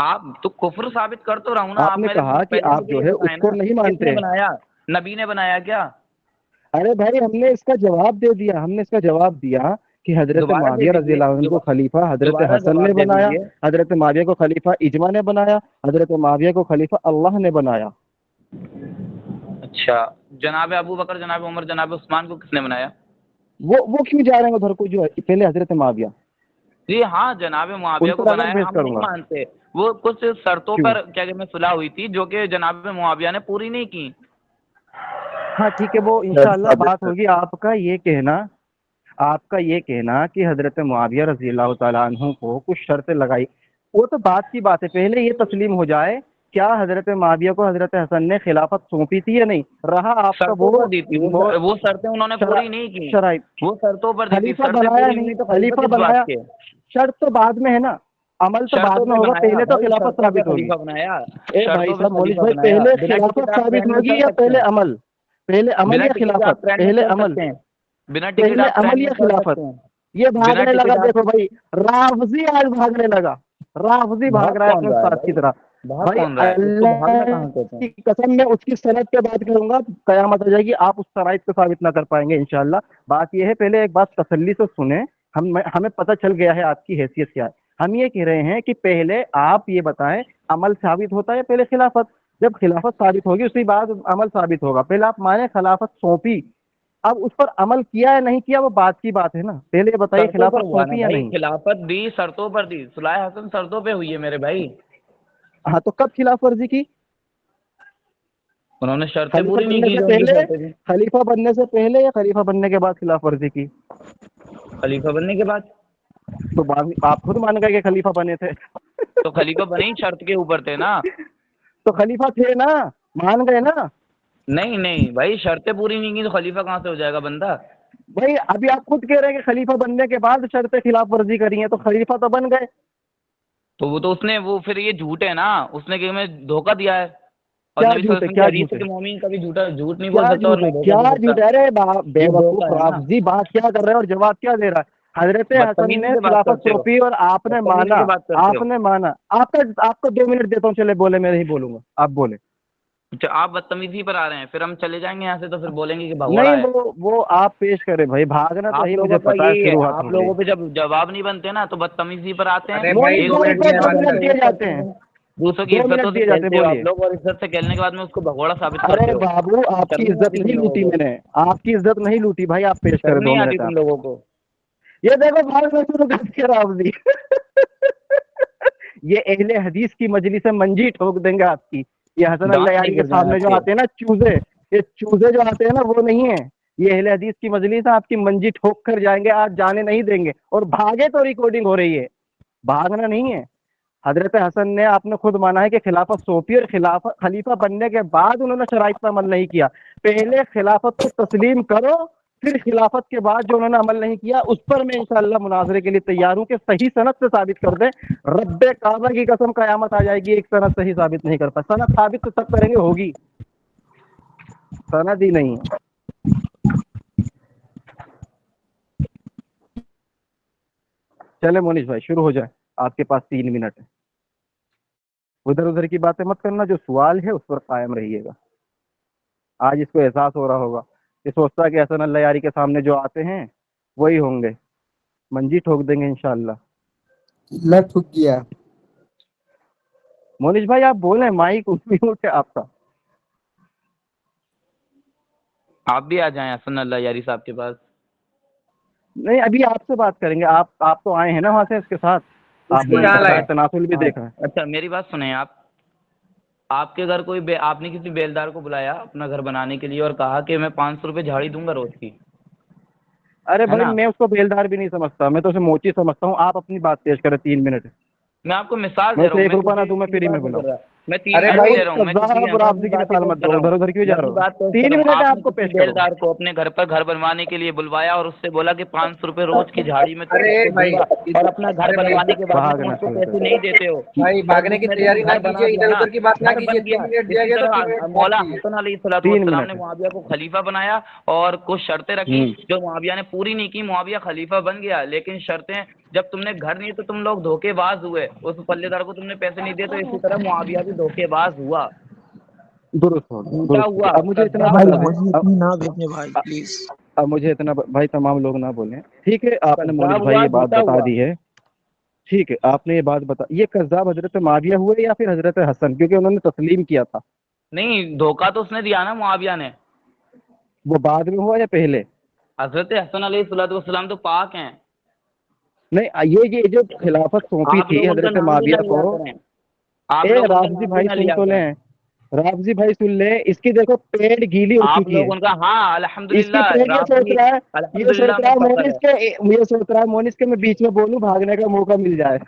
آپ تو کفر ثابت کر تو رہا ہوں نا. آپ نے کہا کہ آپ جو ہے اس کو نہیں مانتے. بنایا نبی نے بنایا کیا؟ ارے بھائی ہم نے اس کا جواب دے دیا, ہم نے اس کا جواب دیا کہ حضرت دوبارہ دے معاویہ رضی دیجیے. اللہ عنہ کو خلیفہ حضرت دوبارہ حسن جواب نے دے بنایا, دیجیے. حضرت معاویہ کو خلیفہ اجماع نے بنایا, حضرت معاویہ کو خلیفہ اللہ نے بنایا. اچھا, جناب ابو بکر, جناب عمر, جناب عثمان کو کس نے بنایا؟ وہ کیوں جا رہے ہیں ادھر کو, جو پہلے حضرت معاویہ. جی ہاں, جناب معاویہ ان کو پر بنایا. الگ بحث ہم کروں نہیں گا. مانتے. وہ کچھ شرطوں کیوں؟ پر کیا میں صلح ہوئی تھی جو کہ جناب معاویہ نے پوری نہیں کی. ہاں ٹھیک ہے, وہ انشاءاللہ بات ہوگی. آپ کا یہ کہنا کہ حضرت معاویہ رضی اللہ تعالیٰ عنہ کو کچھ شرطیں لگائی, وہ تو بات کی بات ہے. پہلے یہ تسلیم ہو جائے کیا حضرت معاویہ کو حضرت حسن نے خلافت سونپی تھی یا نہیں. رہا آپ کا شرطوں پر دی تھی, وہ شرطیں انہوں نے پوری نہیں کی. شرائط, وہ شرطوں پر دی تھی. خلیفہ شرطیں بنایا پوری نہیں, نہیں تو خلیفہ کس بنایا. بات کے؟ شرط تو بعد میں ہے نا, عمل تو بعد شرطوں میں پہ ہوگا, بنایا پہلے تو بھائی, خلافت شرطوں پہ ثابت ہوگی. خلیفہ بنایا. اے بھائی شرطوں پہ صاحب, مولوی خلیفہ بھائی, بنایا. پہلے بنا ٹکٹ خلافت آپ ثابت ٹرین میں ہوگی چل یا سکتے پہلے ہیں. عمل؟ پہلے عمل بنا یا ٹکٹ آپ خلافت؟ ٹرین میں پہلے چل عمل, سکتے ہیں. بنا ٹکٹ پہلے آپ عمل ٹرین میں یا چل خلافت؟ سکتے ہیں. یہ بنا بھاگنے لگا, ٹکٹ آپ دیکھو بھائی, رافضی آج بھاگنے لگا. رافضی بھاگ رہا ہے کون اپنے رہا ہے استاد کی بھائی؟ طرح. بھاگ بھائی کون رہا ہے؟ اس کو بھاگنا اللہ کہاں کہتے ہیں؟ کی قسم میں اس کی صنعت پہ بات کروں گا, قیامت آ جائے گی, آپ اس شرائط کو ثابت نہ کر پائیں گے انشاءاللہ. بات یہ ہے, پہلے ایک بات تسلی سے سنیں. ہمیں پتہ چل گیا ہے آپ کی حیثیت کیا ہے. ہم یہ کہہ رہے ہیں کہ پہلے آپ یہ بتائیں عمل ثابت ہوتا ہے پہلے خلافت؟ جب خلافت ثابت ہوگی اسی بعد عمل ثابت ہوگا. پہلے آپ مانیں خلافت سونپی, اب اس پر عمل کیا ہے نہیں کیا وہ بات کی بات ہے نا. پہلے یہ بتائیے شرطوں پر خلافت ہوا نا سونپی یا بھائی. نہیں. خلافت دی شرطوں پر دی. صلاح حسن شرطوں پہ ہوئی ہے میرے بھائی. ہاں تو کب خلاف ورزی کی؟ انہوں نے شرطیں خلیفہ پوری نہیں بننے کی سے جو ان کی پہلے, شرطیں تھیں. خلیفہ بننے سے پہلے یا خلیفہ بننے کے بعد خلاف ورزی کی؟ خلیفہ بننے کے بعد. تو آپ خود مان گئے کہ خلیفہ بنے تھے. تو خلیفہ بنے ہی شرط کے اوپر تھے نا. تو خلیفہ تھے نا, مان گئے نا. نہیں بھائی, شرطیں پوری نہیں کی تو خلیفہ کہاں سے ہو جائے گا بندہ؟ بھائی ابھی آپ خود کہہ رہے ہیں کہ خلیفہ بننے کے بعد شرط خلاف ورزی کری ہیں, تو خلیفہ تو بن گئے. تو وہ تو اس نے, وہ پھر یہ جھوٹ ہے نا, اس نے کہ ہمیں دھوکہ دیا ہے. اور کیا نبی صلی جھوٹ اللہ ہے, علیہ وسلم کی کیا حدیث جھوٹ ہے ہے, کہ مومن کبھی جھوٹ نہیں بول کیا سکتا اور جھوٹ نہ ہے, دھوکہ کیا دے سکتا. جھوٹ ہے؟ ارے بے یہ وقوف دھوکہ ہے نا. رافضی بات کیا کر رہے ہیں اور جواب کیا دے رہا ہے؟ حضرت حسن نے بدتمیزی سے بات خلافت کرتے ہو. سونپی اور آپ نے بدتمیزی مانا. سے بات کرتے ہو. آپ نے مانا. آپ کو 2 منٹ دیتا ہوں, چلے بولے, میں نہیں بولوں گا, آپ بولے. اچھا, آپ بدتمیزی پر آ رہے ہیں, پھر ہم چلے جائیں گے یہاں سے تو پھر بولیں گے کہ بھگوڑا نہیں, ہے. وہ آپ پیش کریں بھائی, بھاگنا تو آپ ہی لوگوں مجھے کا پتا ہے یہی ہے, شروعات آپ ہو گئی. لوگوں پہ جب جواب نہیں بنتے نا تو بدتمیزی پر آتے ہیں. ارے بھائی مولوی ایک 2 بھائی منٹ دوسرے دیا کی کو 2 بات عزتوں منٹ سے کرنے. دیے تیز جاتے کرتے ہیں, ہیں, دوسروں کی 2 عزتوں منٹ سے دیے جاتے ہیں, کھیلتے ہو آپ بولیے. لوگ, اور عزت سے کھیلنے کے بعد میں اس کو بھگوڑا ثابت ارے کرتے ہو. بابو, آپ کی شرم نہیں عزت آتی نہیں تم لوگوں لوٹی کو؟ میں نے, آپ کی عزت نہیں لوٹی بھائی. آپ پیش کریں شرم 2 نہیں آتی منٹ تم آپ. لوگوں کو؟ یہ دیکھو بھاگنا شروع کر دیا رافضی. یہ اہل حدیث کی مجلس سے منجی ٹھوک دیں گے آپ کی. یہ حسن اللہ دانت نہیں یاری کے گر جائیں سامنے آپ جو کے. آتے ہیں نا چوزے, یہ چوزے جو آتے ہیں نا وہ نہیں ہیں. یہ اہل حدیث کی مجلس ہے, آپ کی منجی ٹھوک کر جائیں گے, آج جانے نہیں دیں گے. اور بھاگے تو ریکارڈنگ ہو رہی ہے, بھاگنا نہیں ہے. حضرت حسن نے, آپ نے خود مانا ہے کہ خلافت سونپی, اور خلیفہ بننے کے بعد انہوں نے شرائط پر عمل نہیں کیا. پہلے خلافت کو تسلیم کرو, پھر خلافت کے بعد جو انہوں نے عمل نہیں کیا اس پر میں انشاءاللہ مناظرے کے لیے تیار ہوں کہ صحیح سند سے ثابت کر دیں. رب کعبہ کی قسم قیامت آ جائے گی, ایک سند صحیح ثابت نہیں کر پائے. سند ثابت تو سب کریں گے, ہوگی, سند ہی نہیں ہے. چلے مونیش بھائی شروع ہو جائے, آپ کے پاس 3 منٹ ہے. ادھر ادھر کی باتیں مت کرنا, جو سوال ہے اس پر قائم رہیے گا. آج اس کو احساس ہو رہا ہوگا, یہ سوچتا ہے کہ حسن اللہ یاری کے سامنے جو آتے ہیں وہی ہوں گے. منجی ٹھوک دیں گے انشاءاللہ. میں ٹھک گیا. مونیش بھائی آپ بولیں, مائک میوٹ ہے آپ کا. آپ بھی آ جائیں حسن اللہ یاری صاحب کے پاس. نہیں, ابھی آپ سے بات کریں گے. آپ تو آئے ہیں نا وہاں سے اس کے ساتھ, اس آپ کو نے کہاں پتا ہے لائے؟ تناسل بھی ہاں, دیکھا ہے. اچھا میری بات سنیں. آپ کے گھر کوئی آپ نے کسی بیلدار کو بلایا اپنا گھر بنانے کے لیے اور کہا کہ میں 500 روپے جھاڑی دوں گا روز کی, ارے ہے بھائی نا؟ میں اس کو بیلدار بھی نہیں سمجھتا, میں تو اسے موچی سمجھتا ہوں. آپ اپنی بات پیش کریں 3 منٹ. میں آپ کو مثال میں دے رہا اسے ہوں, 1 میں روپیہ نہ کسی دوں, میں کی فری میں بات نہیں بلاؤں. کر رہا. میں 3 ارے منٹ ارے بھائی دے رہا ہوں, میں کسی صاحب میں اپنی رافضی کی بات ہی مثال پیش مت کر دو, رہا ہوں. ادھر ادھر کیوں میں جا رہا اپنی ہو. بات پیش کر 3 رہا ہوں. منٹ ہے, آپ آپ نے کو کسی پیش کرو. بیلدار کو اپنے گھر پر گھر بنوانے کے لیے بلوایا اور اس سے بولا کہ 500 روپے روز کی جھاڑی میں ارے تم کو دوں بھائی, گا, اور اپنا گھر ارے بھائی, بنوانے کے بعد میں تم بھاگنا اس کو شروع پیسے کر. نہیں دیتے ہو. بھائی اور بھاگنے جس کی میں تم تیاری نہ گھر بنا کیجیے, دیا ادھر نا, ادھر کی بات نہ گھر کیجیے. بن گیا, 3 منٹ دیا اسی گیا تو طرح 3 منٹ بات مولا کیجیے. حسن علیہ الصلوۃ 3 والسلام منٹ نے ہے. معاویہ کو خلیفہ بنایا اور کچھ شرطیں رکھی جو معاویہ نے پوری نہیں کی. معاویہ خلیفہ بن گیا لیکن شرطیں جب تم نے گھر نہیں تو تم لوگ دھوکے باز ہوئے، اس پلے دار کو تم نے پیسے نہیں دیے، تو اسی طرح معاویہ بھی دھوکے باز ہوا، درست ہو جھوٹا درست ہوا، ہو اب مجھے اتنا کذاب بھائی بتا ہوا، دیں مجھے اتنی نہ دیکھیں بھائی پلیز. اب مجھے اتنا بھائی تمام لوگ نہ بولیں، ٹھیک ہے آپ نے مونس کذاب بھائی ہوا، یہ بات جھوٹا بتا ہوا. دی ہے، ٹھیک ہے آپ نے یہ بات بتا، یہ کذاب حضرت معاویہ ہوئے یا پھر حضرت حسن، کیونکہ انہوں نے تسلیم کیا تھا، نہیں، دھوکہ تو اس نے دیا نا معاویہ نے. وہ بعد میں ہوا یا پہلے؟ حضرت حسن علیہ الصلوۃ والسلام تو پاک ہیں. نہیں یہ جو خلافت سونپی آپ تھی لوگ ان کا حضرت نام بھی نہ معاویہ کو، لیا کریں، آپ اے لوگ ان کا رافضی نام بھی بھائی نہ سن لیا تو کریں. لیں، رافضی بھائی سن لیں، اس کی دیکھو پیڑ گیلی ہو آپ چکی ہے، لوگ ان کا، ہاں اس الحمدللہ کی پیڑ یہ سوچ رافضی، رہا ہے، یہ الحمدللہ سوچ رہا میں ہے فخر مونس ہے. کے، یہ سوچ رہا ہے مونس کے میں بیچ میں بولوں بھاگنے کا موقع مل جائے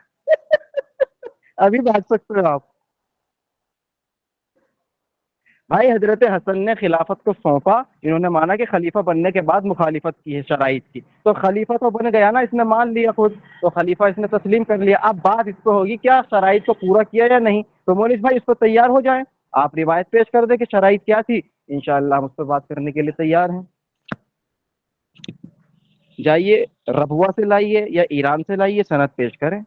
ابھی بھاگ سکتے ہو آپ. بھائی حضرت حسن نے خلافت کو سونپا، انہوں نے مانا کہ خلیفہ بننے کے بعد مخالفت کی ہے شرائط کی، تو خلیفہ تو بن گیا نا، اس نے مان لیا خود، تو خلیفہ اس نے تسلیم کر لیا. اب بات اس کو ہوگی کیا شرائط کو پورا کیا یا نہیں، تو مونس بھائی اس کو تیار ہو جائیں، آپ روایت پیش کر دیں کہ شرائط کیا تھی، انشاءاللہ ہم اس پہ بات کرنے کے لیے تیار ہیں. جائیے ربوہ سے لائیے یا ایران سے لائیے، سند پیش کریں،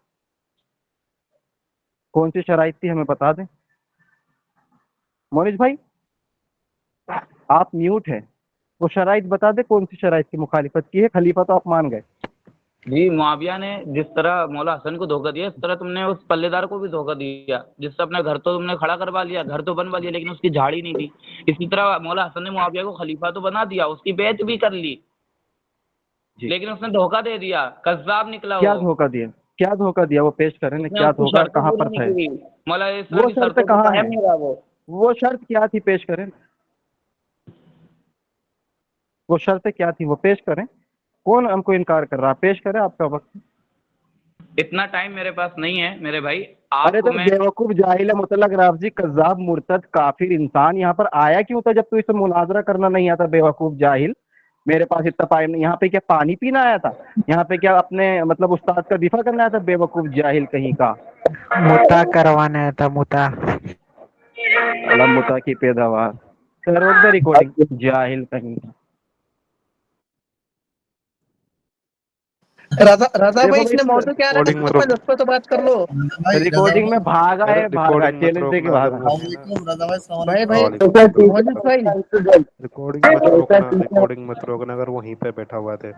کون سی شرائط تھی ہمیں بتا دیں. مونس بھائی آپ میوٹ ہیں، وہ شرائط بتا دیں کون سی شرائط کی مخالفت کی ہے، خلیفہ تو آپ مان گئے. جی، معاویہ نے جس طرح مولا حسن کو دھوکہ دیا، اس طرح تم نے اس پلے دار کو بھی دھوکہ دیا، جس سے اپنا گھر تو تم نے کھڑا کروا لیا، گھر تو بنوا لیا، لیکن اس کی جھاڑی نہیں دی. اسی طرح مولا حسن نے معاویہ کو خلیفہ تو بنا دیا، اس کی بیعت بھی کر لی، جی لیکن اس نے دھوکہ دے دیا، کذاب نکلا کیا وہ. دھوکہ دیا، کیا دھوکہ دیا، وہ پیش کریں نا، اس نے کیا اس کی دھوکہ شرطیں کہاں پوری پر تھا، نہیں کی، مولا اسلام وہ کی شرط شرطوں پہ کہاں قائم ہے، نہیں رہا وہ. وہ شرط کیا تھی پیش کریں، وہ شرط کیا تھی وہ پیش کریں، کون ہم کو انکار کر رہا، پیش کریں، آپ کا وقت. اتنا ٹائم میرے پاس نہیں ہے میرے بھائی، ارے آپ کو تو میں بیوقوف جاہل مطلق رافضی کذاب مرتد کافر انسان یہاں پر آیا کیوں تھا جب تو اسے مناظرہ کرنا نہیں آتا، بیوقوف جاہل. میرے پاس اتنا ٹائم نہیں، یہاں پہ کیا پانی پینا آیا تھا، یہاں پہ کیا اپنے مطلب استاد کا دفاع کرنا آیا تھا، بیوقوف جاہل کہیں کا. متا کروانا تھا متا. متا کی پیداوار روک دے ریکارڈنگ، جاہل کہیں کا. رضا دیکھو بھائی اس بھائی نے موضوع کیا رکھا ریکارڈنگ تھا میں تو پہلے اس پہ تو بات کر لو. ریکارڈنگ میں بھاگا ارے ہے، بھاگا ریکارڈنگ مت چیلنج دے کے روکنا، اگر بھاگا. وہ ہے نا بھائی وعلیکم مونس السلام. بھائی ریکارڈنگ مت روکنا، ریکارڈنگ مت روکنا، اگر وہیں پہ بیٹھا ہوا تھے.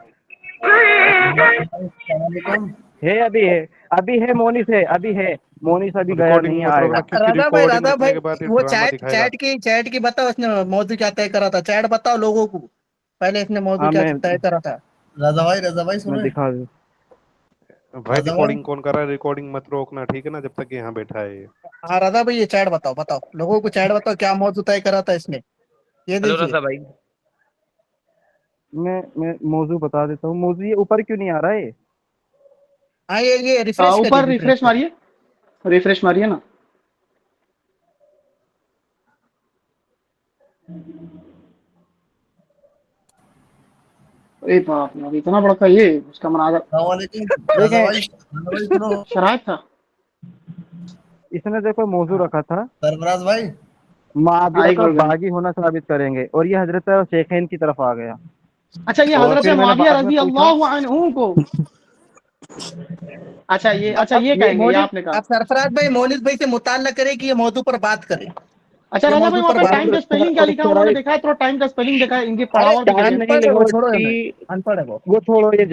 ہے ابھی ہے مونس ہے، ابھی ہے مونس، ابھی گیا نہیں ریکارڈنگ مت آئے گا. روکنا کیونکہ ریکارڈنگ رضا رکنے بھائی کے بعد یہ وہ ڈرامہ دکھائے گا. چیٹ کی بتاؤ، اس نے موضوع کیا طے کرا تھا، چیٹ بتاؤ لوگوں کو، پہلے اس نے موضوع ہاں کیا طے کرا تھا. رضا بھائی میں سنیں. دکھا دوں. بھائی ریکارڈنگ کون کر رہا ہے، ریکارڈنگ مت روکنا ٹھیک ہے نا، جب تک یہاں بیٹھا ہے یہ. ہاں رضا بھائی یہ چیٹ بتاؤ لوگوں کو، چیٹ بتاؤ کیا موضوع طے کرا تھا اس نے، یہ ہلو دیکھیے. رضا بھائی، میں موضوع بتا دیتا ہوں، موضوع یہ اوپر کیوں نہیں آ رہا ہے. ہاں یہ ریفریش کریے، اوپر ریفریش ماریے، ریفریش ماریے نا. ارے باپ رے، اتنا بڑا تھا یہ اس کا مناظر، السلام علیکم رضا دیکھیں بھائی سنو. شرائط تھا. اس نے دیکھو موضوع رکھا تھا، سرفراز بھائی معاویہ ایک کا سیکنڈ. باغی ہونا ثابت کریں گے، اور یہ حضرت شیخین کی طرف آ گیا. اچھا یہ اور حضرت پھر میں نے معاویہ بعد میں رضی پوچھا، اللہ عنہ کو، اچھا یہ کہیں گے، یہ آپ نے کہا. آپ سرفراز بھائی مونس بھائی سے مطالعہ کریں کہ یہ موضوع پر بات کریں. اچھا یہ رضا بھائی موضوع وہاں پر پہ بات ٹائم کا کریں. اسپیلنگ کیا لکھا ہے وہ میں نے شرائط دیکھا ہے، تھوڑا ٹائم کا اسپیلنگ دیکھا ہے، ان کی ارے پڑھاوٹ بھی ٹائم دیکھیں. نہیں ان لکھا پڑھ وہ چھوڑو ٹی، ان پڑھ ہے وہ. وہ چھوڑو، یہ